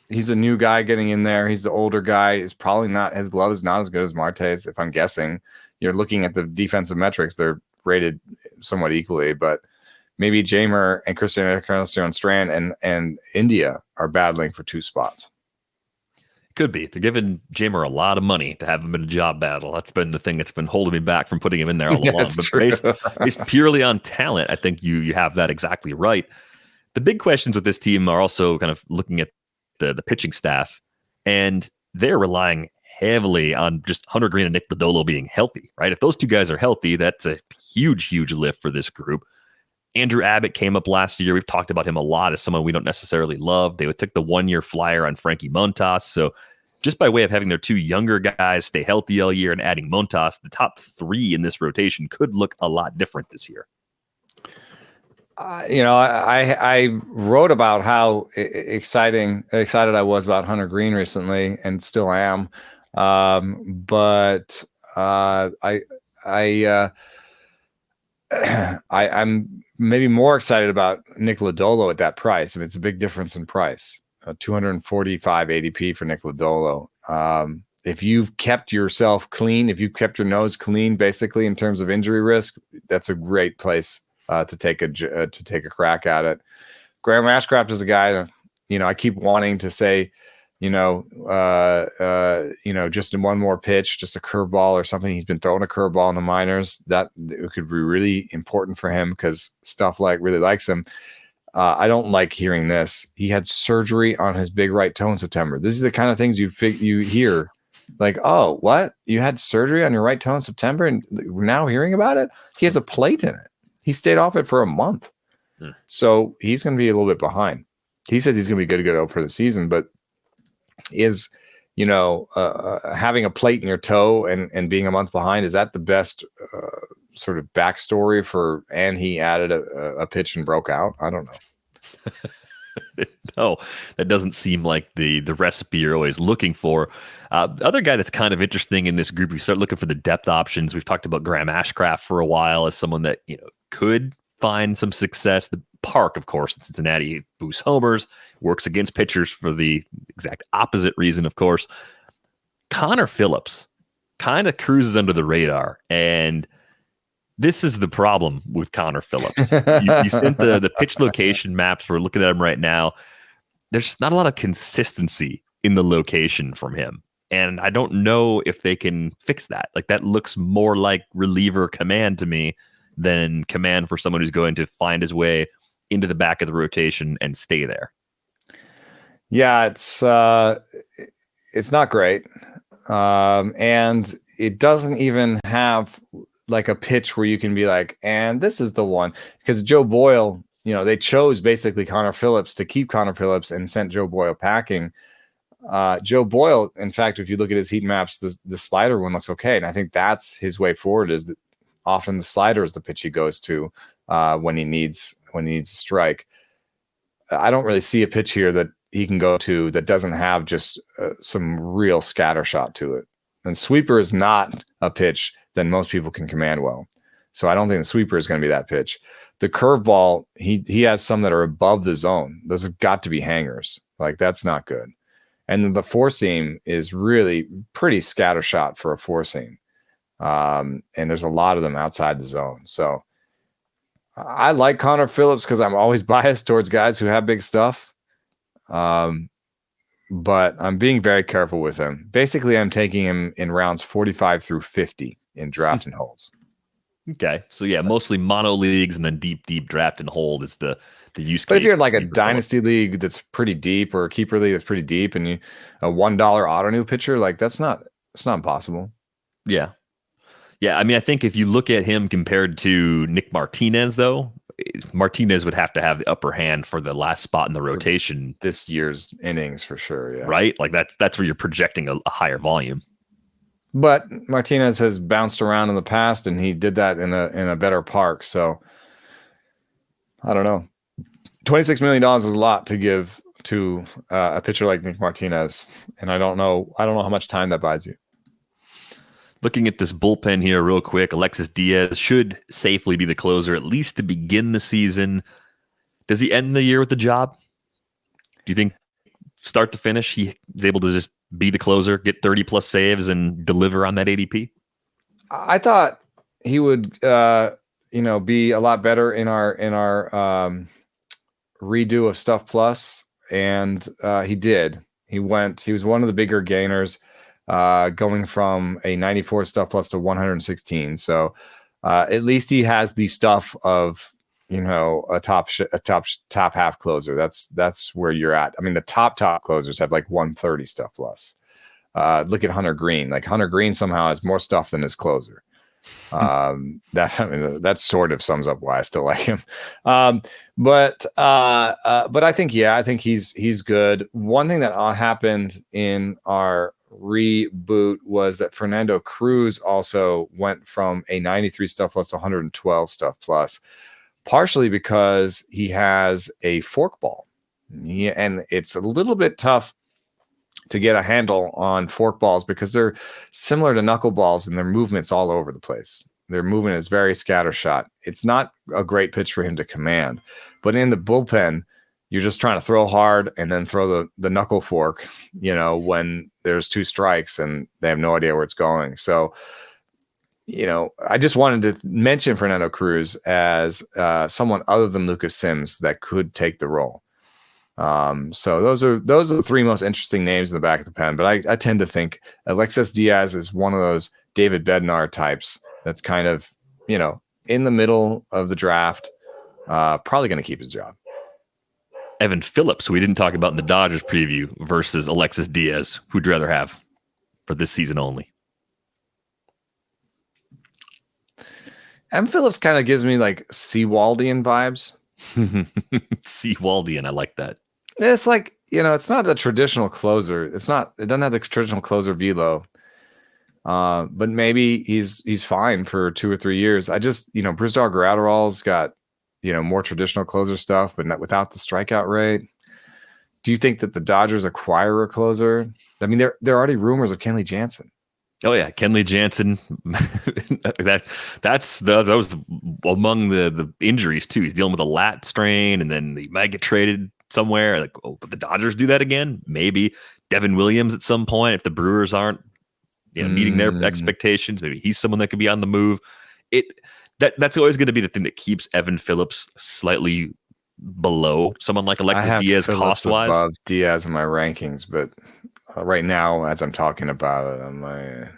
he's a new guy getting in there. He's the older guy. Is probably not, his glove is not as good as Marte's. If I'm guessing, you're looking at the defensive metrics, they're rated somewhat equally, but maybe Jeimer and Christian Encarnacion Strand and India are battling for 2 spots. Could be. They're giving Jeimer a lot of money to have him in a job battle. That's been the thing that's been holding me back from putting him in there all along. But based purely on talent, I think you have that exactly right. The big questions with this team are also kind of looking at the pitching staff, and they're relying heavily on just Hunter Green and Nick Lodolo being healthy, right? If those 2 guys are healthy, that's a huge, huge lift for this group. Andrew Abbott came up last year. We've talked about him a lot as someone we don't necessarily love. They took the 1-year flyer on Frankie Montas. So just by way of having their two younger guys stay healthy all year and adding Montas, the top three in this rotation could look a lot different this year. I wrote about how excited I was about Hunter Green recently, and still am. But I'm maybe more excited about Nick Lodolo at that price. I mean, it's a big difference in price. 245 ADP for Nick Lodolo. If you've kept yourself clean, if you've kept your nose clean, basically in terms of injury risk, that's a great place to take a crack at it. Graham Ashcraft is a guy, I keep wanting to say, just in one more pitch, just a curveball or something. He's been throwing a curveball in the minors. That it could be really important for him because Stuff really likes him. I don't like hearing this. He had surgery on his big right toe in September. This is the kind of things you hear. Like, oh, what? You had surgery on your right toe in September and we're now hearing about it? He has a plate in it. He stayed off it for a month. So he's going to be a little bit behind. He says he's going to be good to go for the season, but is, having a plate in your toe and being a month behind, is that the best sort of backstory for, and he added a pitch and broke out? I don't know. No, that doesn't seem like the recipe you're always looking for. Other guy that's kind of interesting in this group, we start looking for the depth options. We've talked about Graham Ashcraft for a while as someone that could find some success. The Park, of course, in Cincinnati, boosts homers, works against pitchers for the exact opposite reason, of course. Connor Phillips kind of cruises under the radar, and this is the problem with Connor Phillips. You sent the pitch location maps. We're looking at them right now. There's just not a lot of consistency in the location from him. And I don't know if they can fix that. Like, that looks more like reliever command to me than command for someone who's going to find his way into the back of the rotation and stay there. Yeah, it's not great. And it doesn't even have like a pitch where you can be like, and this is the one, because Joe Boyle, they chose basically Connor Phillips to keep Connor Phillips and sent Joe Boyle packing. Joe Boyle, in fact, if you look at his heat maps, the slider one looks okay. And I think that's his way forward, is that often the slider is the pitch he goes to when he needs a strike. I don't really see a pitch here that he can go to that doesn't have just some real scatter shot to it. And sweeper is not a pitch that most people can command well. So I don't think the sweeper is going to be that pitch. The curveball, he has some that are above the zone. Those have got to be hangers. Like, that's not good. And then the four seam is really pretty scatter shot for a four seam. And there's a lot of them outside the zone. So I like Connor Phillips because I'm always biased towards guys who have big stuff. But I'm being very careful with him. Basically, I'm taking him in rounds 45 through 50 in draft and holds. Okay. So yeah, mostly mono leagues and then deep draft and hold is the use case. But if you're in like a dynasty league that's pretty deep, or a keeper league that's pretty deep, and a $1 auto new pitcher, like it's not impossible. Yeah. Yeah. I mean, I think if you look at him compared to Nick Martinez, though, Martinez would have to have the upper hand for the last spot in the rotation this year's innings for sure. Yeah. Right. Like that's where you're projecting a higher volume. But Martinez has bounced around in the past, and he did that in a better park. So I don't know. $26 million is a lot to give to a pitcher like Nick Martinez, and I don't know how much time that buys you. Looking at this bullpen here real quick, Alexis Diaz should safely be the closer, at least to begin the season. Does he end the year with the job? Do you think start to finish he is able to just be the closer, get 30-plus saves, and deliver on that ADP? I thought he would, be a lot better in our redo of Stuff Plus, and he did. He was one of the bigger gainers, going from a 94 Stuff Plus to 116. So at least he has the stuff of a top half closer. That's where you're at. I mean, the top closers have like 130 Stuff Plus. Look at Hunter Green. Like, Hunter Green somehow has more stuff than his closer. That sort of sums up why I still like him. But I think he's good. One thing that happened in our reboot was that Fernando Cruz also went from a 93 stuff plus to 112 stuff plus, partially because he has a forkball. And it's a little bit tough to get a handle on forkballs because they're similar to knuckleballs and their movement's all over the place. Their movement is very scattershot. It's not a great pitch for him to command, but in the bullpen, you're just trying to throw hard and then throw the knuckle fork, when there's 2 strikes and they have no idea where it's going. So, I just wanted to mention Fernando Cruz as someone other than Lucas Sims that could take the role. So those are the 3 most interesting names in the back of the pen. But I tend to think Alexis Diaz is one of those David Bednar types that's kind of, in the middle of the draft, probably going to keep his job. Evan Phillips, who we didn't talk about in the Dodgers preview, versus Alexis Diaz. Who'd you rather have for this season only? Evan Phillips kind of gives me like Seawaldian vibes. Seawaldian, I like that. It's like, it's not the traditional closer. It doesn't have the traditional closer velo. But maybe he's fine for 2 or 3 years. I just, Brusdar Graterol's got, more traditional closer stuff, but not without the strikeout rate. Do you think that the Dodgers acquire a closer? I mean, there are already rumors of Kenley Jansen. Oh yeah, Kenley Jansen. That was among the injuries too. He's dealing with a lat strain, and then he might get traded somewhere. Like, but the Dodgers do that again? Maybe Devin Williams at some point if the Brewers aren't meeting their expectations. Maybe he's someone that could be on the move. That's always going to be the thing that keeps Evan Phillips slightly below someone like Alexis Diaz cost-wise. Above Diaz in my rankings, but right now, as I'm talking about it,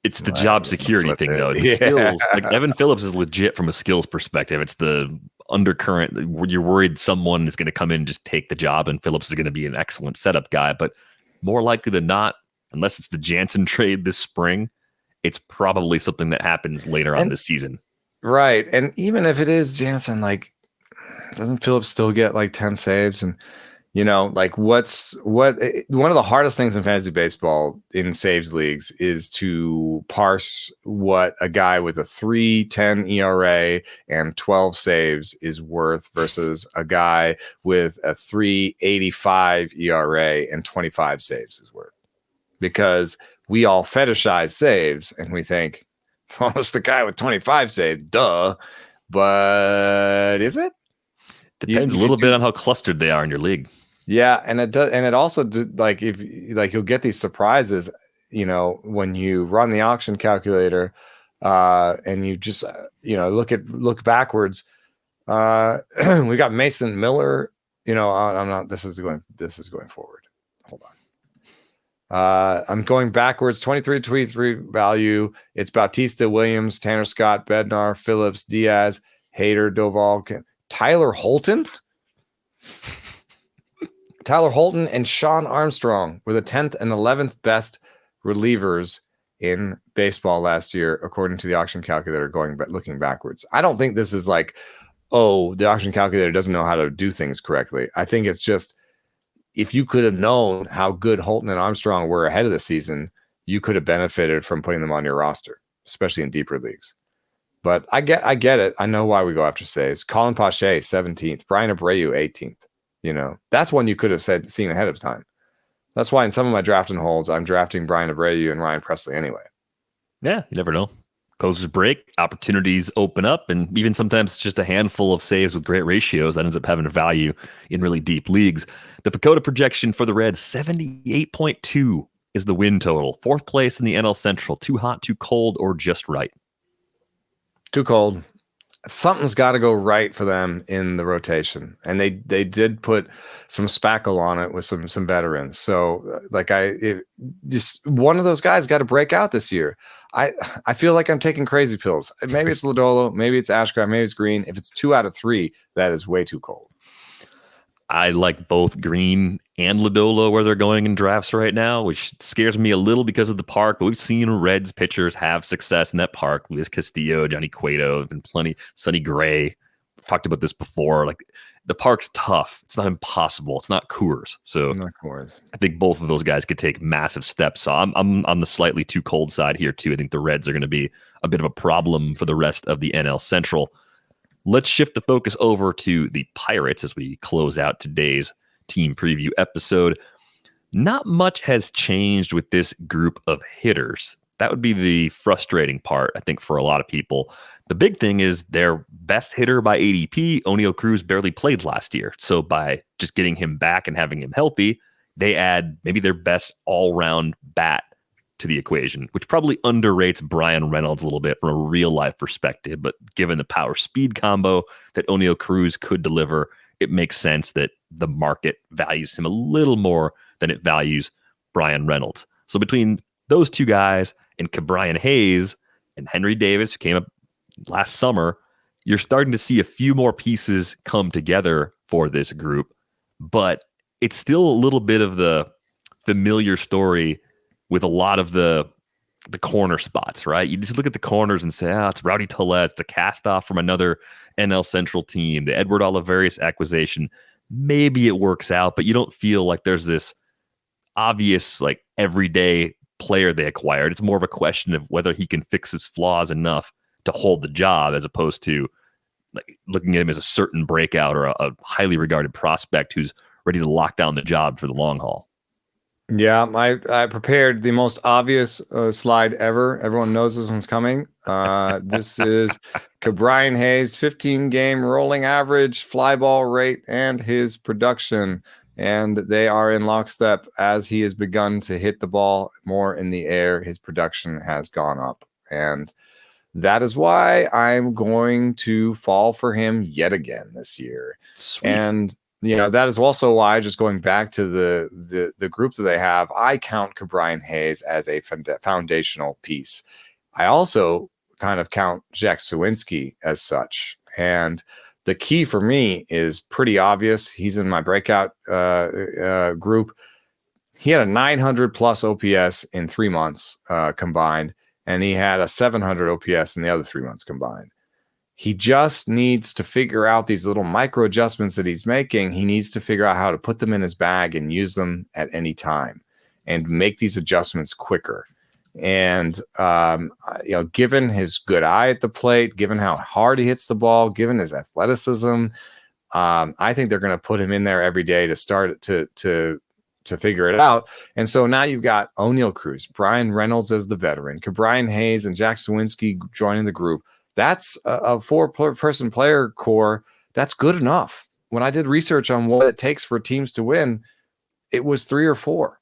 it's the job security thing, though. The skills, like Evan Phillips is legit from a skills perspective. It's the undercurrent where you're worried someone is going to come in and just take the job, and Phillips is going to be an excellent setup guy. But more likely than not, unless it's the Jansen trade this spring, it's probably something that happens later on this season. Right. And even if it is Jansen, like, doesn't Phillips still get like 10 saves? And, like one of the hardest things in fantasy baseball in saves leagues is to parse what a guy with a 3.10 ERA and 12 saves is worth versus a guy with a 3.85 ERA and 25 saves is worth. Because we all fetishize saves and we think, well, it's the guy with 25 saves, duh. But is it? Depends a little bit on how clustered they are in your league. Yeah, and it does, and it also like if like you'll get these surprises, when you run the auction calculator, and you just look backwards. We got Mason Miller. I'm not. This is going forward. Hold on. I'm going backwards. 23 value. It's Bautista, Williams, Tanner Scott, Bednar, Phillips, Diaz, Hader, Doval, Tyler Holton. Tyler Holton and Sean Armstrong were the 10th and 11th best relievers in baseball last year, according to the auction calculator, looking backwards. I don't think this is like, oh, the auction calculator doesn't know how to do things correctly. I think it's just, if you could have known how good Holton and Armstrong were ahead of the season, you could have benefited from putting them on your roster, especially in deeper leagues. But I get it. I know why we go after saves. Colin Pache, 17th. Brian Abreu, 18th. That's one you could have seen ahead of time. That's why in some of my drafting holds, I'm drafting Brian Abreu and Ryan Presley anyway. Yeah, you never know. Closers break, opportunities open up, and even sometimes it's just a handful of saves with great ratios that ends up having a value in really deep leagues. The PECOTA projection for the Reds, 78.2 is the win total. 4th place in the NL Central. Too hot, too cold, or just right? Too cold. Something's got to go right for them in the rotation, and they did put some spackle on it with some veterans. So just one of those guys got to break out this year. I feel like I'm taking crazy pills. Maybe it's Lodolo, maybe it's Ashcraft, maybe it's Green. If it's 2 out of 3, that is way too cold. I like both Green and Lodolo where they're going in drafts right now, which scares me a little because of the park. But we've seen Reds pitchers have success in that park. Luis Castillo, Johnny Cueto, and plenty. Sonny Gray. Talked about this before. Like the park's tough. It's not impossible. It's not Coors. So I think both of those guys could take massive steps. So I'm on the slightly too cold side here too. I think the Reds are going to be a bit of a problem for the rest of the NL Central. Let's shift the focus over to the Pirates as we close out today's team preview episode. Not much has changed with this group of hitters. That would be the frustrating part, I think, for a lot of people. The big thing is their best hitter by ADP, Oneil Cruz, barely played last year. So by just getting him back and having him healthy, they add maybe their best all-round bat to the equation, which probably underrates Bryan Reynolds a little bit from a real-life perspective. But given the power-speed combo that Oneil Cruz could deliver, it makes sense that the market values him a little more than it values Bryan Reynolds. So between those two guys and Ke'Bryan Hayes and Henry Davis, who came up last summer, you're starting to see a few more pieces come together for this group. But it's still a little bit of the familiar story with a lot of the corner spots, right? You just look at the corners and say, it's Rowdy Tellez. It's a cast-off from another NL Central team. The Edward Olivares acquisition, maybe it works out, but you don't feel like there's this obvious, like, everyday player they acquired. It's more of a question of whether he can fix his flaws enough to hold the job, as opposed to like looking at him as a certain breakout or a highly regarded prospect who's ready to lock down the job for the long haul. Yeah, I prepared the most obvious slide ever. Everyone knows this one's coming. This is Ke'Bryan Hayes, 15-game rolling average, fly ball rate, and his production. And they are in lockstep. As he has begun to hit the ball more in the air, his production has gone up. And that is why I'm going to fall for him yet again this year. Sweet. And that is also why, just going back to the group that they have, I count Ke'Bryan Hayes as a foundational piece. I also kind of count Jack Suwinski as such. And the key for me is pretty obvious. He's in my breakout group. He had a 900 plus OPS in 3 months combined, and he had a 700 OPS in the other 3 months combined. He just needs to figure out these little micro adjustments that he's making. He needs to figure out how to put them in his bag and use them at any time and make these adjustments quicker. And, given his good eye at the plate, given how hard he hits the ball, given his athleticism, I think they're going to put him in there every day to start to figure it out. And so now you've got Oneil Cruz, Bryan Reynolds as the veteran, Ke'Bryan Hayes and Jack Suwinski joining the group. That's a 4-person player core. That's good enough. When I did research on what it takes for teams to win, it was 3 or 4.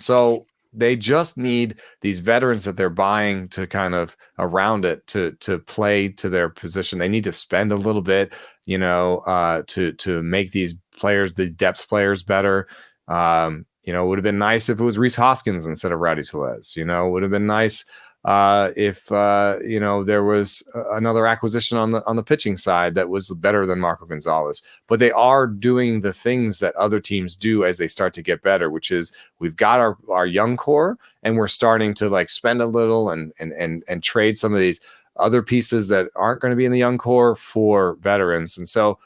So they just need these veterans that they're buying to kind of around it to play to their position. They need to spend a little bit, to make these players, these depth players better. It would have been nice if it was Rhys Hoskins instead of Rowdy Tellez. It would have been nice if there was another acquisition on the pitching side that was better than Marco Gonzalez. But they are doing the things that other teams do as they start to get better, which is we've got our young core and we're starting to like spend a little and trade some of these other pieces that aren't going to be in the young core for veterans. And so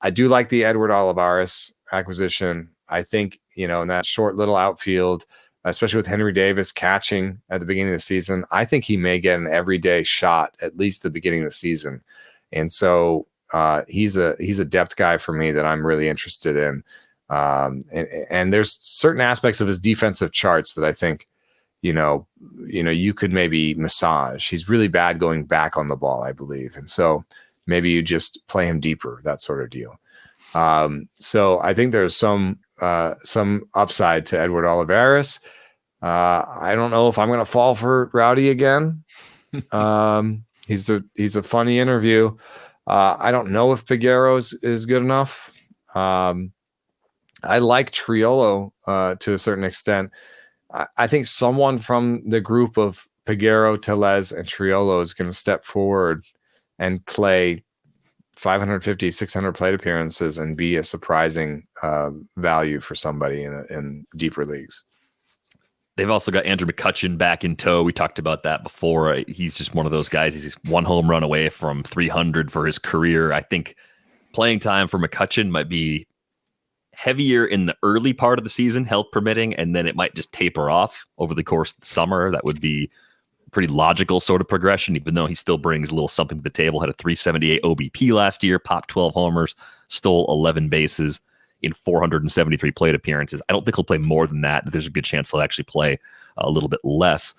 I do like the Edward Olivares acquisition. I think, in that short little outfield, especially with Henry Davis catching at the beginning of the season, I think he may get an everyday shot at least the beginning of the season. And so he's a depth guy for me that I'm really interested in. And there's certain aspects of his defensive charts that I think, you could maybe massage. He's really bad going back on the ball, I believe. And so maybe you just play him deeper, that sort of deal. So I think there's some upside to Edward Olivares. I don't know if I'm going to fall for Rowdy again. He's a funny interview. I don't know if Peguero is good enough. I like Triolo to a certain extent. I think someone from the group of Peguero, Tellez, and Triolo is going to step forward and play 550, 600 plate appearances and be a surprising value for somebody in deeper leagues. They've also got Andrew McCutchen back in tow. We talked about that before. He's just one of those guys. He's one home run away from 300 for his career. I think playing time for McCutchen might be heavier in the early part of the season, health permitting, and then it might just taper off over the course of the summer. That would be pretty logical sort of progression, even though he still brings a little something to the table. Had a 378 OBP last year, popped 12 homers, stole 11 bases in 473 plate appearances. I don't think he'll play more than that. There's a good chance he'll actually play a little bit less.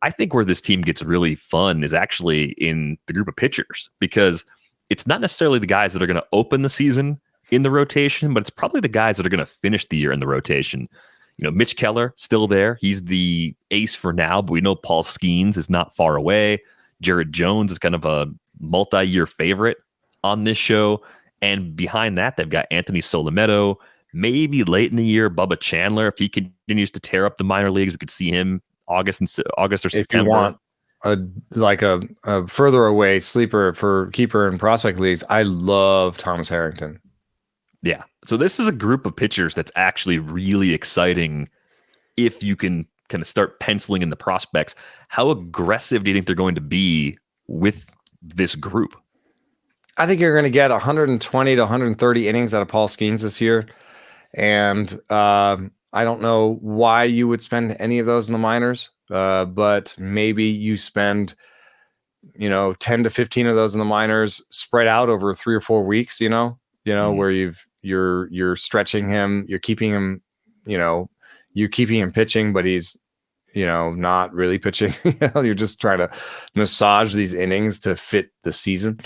I think where this team gets really fun is actually in the group of pitchers, because it's not necessarily the guys that are going to open the season in the rotation, but it's probably the guys that are going to finish the year in the rotation. You know, Mitch Keller still there. He's the ace for now, but we know Paul Skeens is not far away. Jared Jones is kind of a multi-year favorite on this show. And behind that, they've got Anthony Solometo. Maybe late in the year, Bubba Chandler. If he continues to tear up the minor leagues, we could see him August or September. If you want a further away sleeper for keeper and prospect leagues, I love Thomas Harrington. Yeah. So this is a group of pitchers that's actually really exciting if you can kind of start penciling in the prospects. How aggressive do you think they're going to be with this group? I think you're going to get 120 to 130 innings out of Paul Skeens this year. And I don't know why you would spend any of those in the minors, but maybe you spend 10 to 15 of those in the minors spread out over 3 or 4 weeks, where you're stretching him, you're keeping him, you're keeping him pitching, but he's, not really pitching. You're just trying to massage these innings to fit the season.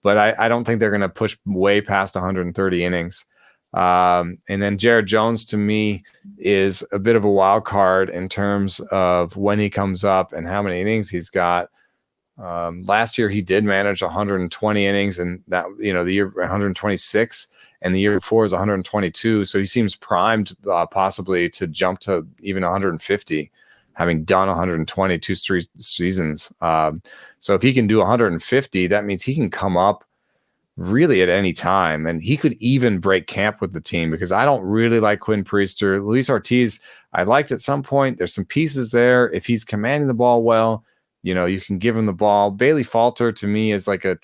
But I don't think they're going to push way past 130 innings. And then Jared Jones, to me, is a bit of a wild card in terms of when he comes up and how many innings he's got. Last year, he did manage 120 innings, and that, the year 126, and the year before is 122. So he seems primed possibly to jump to even 150, having done 120 two straight seasons. So if he can do 150, that means he can come up really at any time, and he could even break camp with the team, because I don't really like Quinn Priester. Luis Ortiz, I liked at some point. There's some pieces there. If he's commanding the ball well, you can give him the ball. Bailey Falter, to me, is like a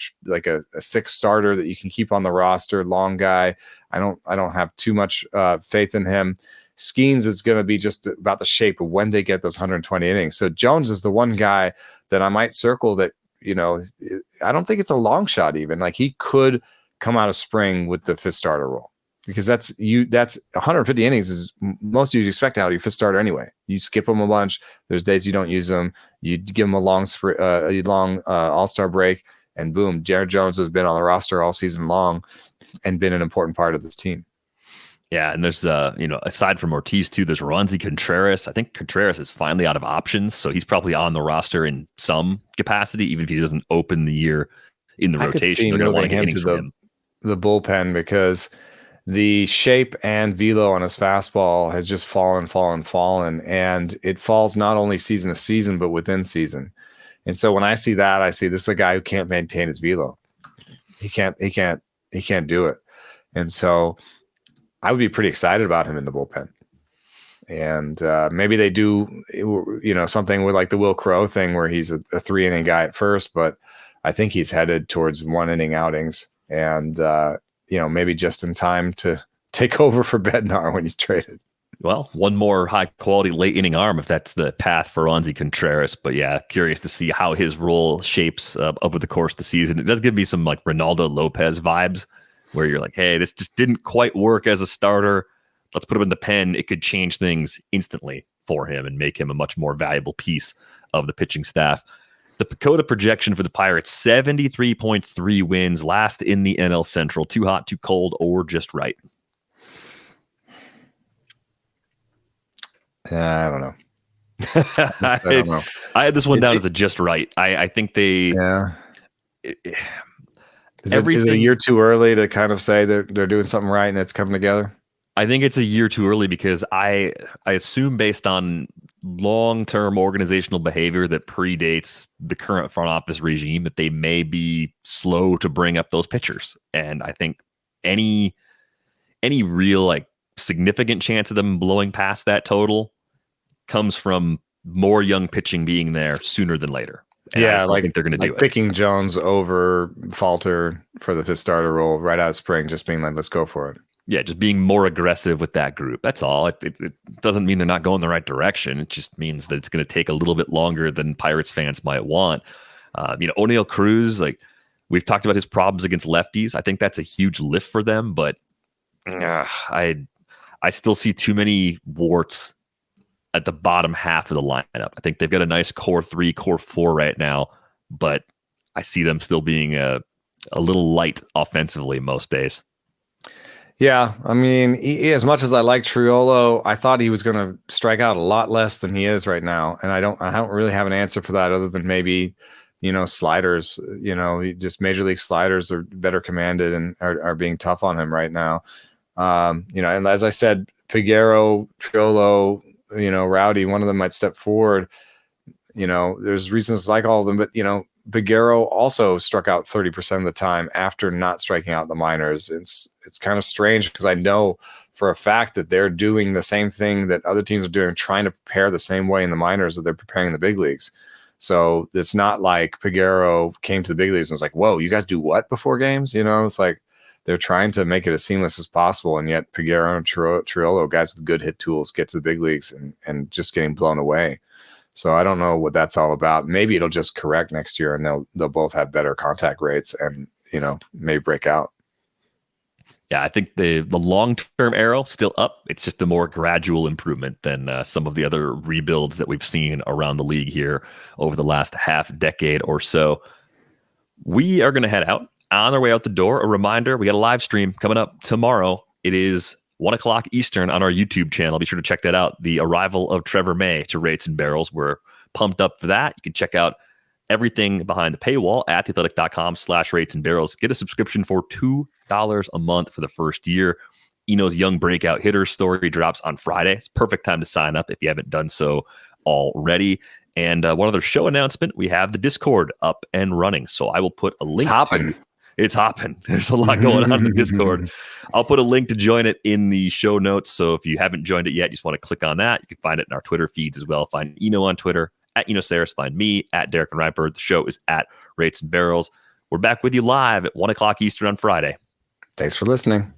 sixth starter that you can keep on the roster. Long guy. I don't have too much faith in him. Skeens is going to be just about the shape of when they get those 120 innings. So Jones is the one guy that I might circle that, I don't think it's a long shot even. Like, he could come out of spring with the fifth starter role, because that's 150 innings is most you'd expect out of your fifth starter anyway. You skip them a bunch. There's days you don't use them. You give them a long all-star break, and boom, Jared Jones has been on the roster all season long and been an important part of this team. Yeah, and there's aside from Ortiz too, there's Ronzi Contreras. I think Contreras is finally out of options, so he's probably on the roster in some capacity, even if he doesn't open the year in the rotation. They're going to want to get innings from him. The bullpen, because the shape and velo on his fastball has just fallen, and it falls not only season to season, but within season. And so when I see that, I see this is a guy who can't maintain his velo. He can't do it. And so I would be pretty excited about him in the bullpen. And maybe they do, something with like the Will Crow thing where he's a 3-inning guy at first, but I think he's headed towards 1-inning outings, and maybe just in time to take over for Bednar when he's traded. Well, one more high-quality late-inning arm if that's the path for Ronzi Contreras. But yeah, curious to see how his role shapes up over the course of the season. It does give me some like Ronaldo Lopez vibes, where you're like, hey, this just didn't quite work as a starter. Let's put him in the pen. It could change things instantly for him and make him a much more valuable piece of the pitching staff. The PECOTA projection for the Pirates, 73.3 wins, last in the NL Central. Too hot, too cold, or just right? I don't know. I don't know. I had this one down as a just right. I think they... Yeah. Is it a year too early to kind of say they're doing something right and it's coming together? I think it's a year too early, because I assume based on long-term organizational behavior that predates the current front office regime, that they may be slow to bring up those pitchers. And I think any real like significant chance of them blowing past that total comes from more young pitching being there sooner than later. And I think they're going to do it. Picking Jones over Falter for the fifth starter role right out of spring, just being like, let's go for it. Yeah, just being more aggressive with that group. That's all. It doesn't mean they're not going the right direction. It just means that it's going to take a little bit longer than Pirates fans might want. Oneil Cruz, like we've talked about his problems against lefties. I think that's a huge lift for them, but I still see too many warts at the bottom half of the lineup. I think they've got a nice core 3, core 4 right now, but I see them still being a little light offensively most days. Yeah, I mean, as much as I like Triolo, I thought he was going to strike out a lot less than he is right now, and I don't really have an answer for that other than maybe, sliders. Just major league sliders are better commanded and are being tough on him right now. And as I said, Peguero, Triolo, Rowdy, one of them might step forward. There's reasons like all of them, but Peguero also struck out 30% of the time after not striking out in the minors. It's kind of strange because I know for a fact that they're doing the same thing that other teams are doing, trying to prepare the same way in the minors that they're preparing in the big leagues. So it's not like Peguero came to the big leagues and was like, whoa, you guys do what before games? It's like they're trying to make it as seamless as possible. And yet Peguero and Triolo, guys with good hit tools, get to the big leagues and just getting blown away. So I don't know what that's all about. Maybe it'll just correct next year and they'll both have better contact rates and, maybe break out. Yeah, I think the long-term arrow still up. It's just a more gradual improvement than some of the other rebuilds that we've seen around the league here over the last half decade or so. We are going to head out. On our way out the door, a reminder, we got a live stream coming up tomorrow. It is 1 o'clock Eastern on our YouTube channel. Be sure to check that out. The arrival of Trevor May to Rates and Barrels. We're pumped up for that. You can check out everything behind the paywall at theathletic.com/rates and barrels. Get a subscription for $2 a month for the first year. Eno's young breakout hitter story drops on Friday. It's perfect time to sign up if you haven't done so already. And one other show announcement, we have the Discord up and running. So I will put a link. It's hopping. There's a lot going on in the Discord. I'll put a link to join it in the show notes. So if you haven't joined it yet, you just want to click on that. You can find it in our Twitter feeds as well. Find Eno on Twitter, at Eno Saris. Find me, at Derek and Riper. The show is at Rates and Barrels. We're back with you live at 1 o'clock Eastern on Friday. Thanks for listening.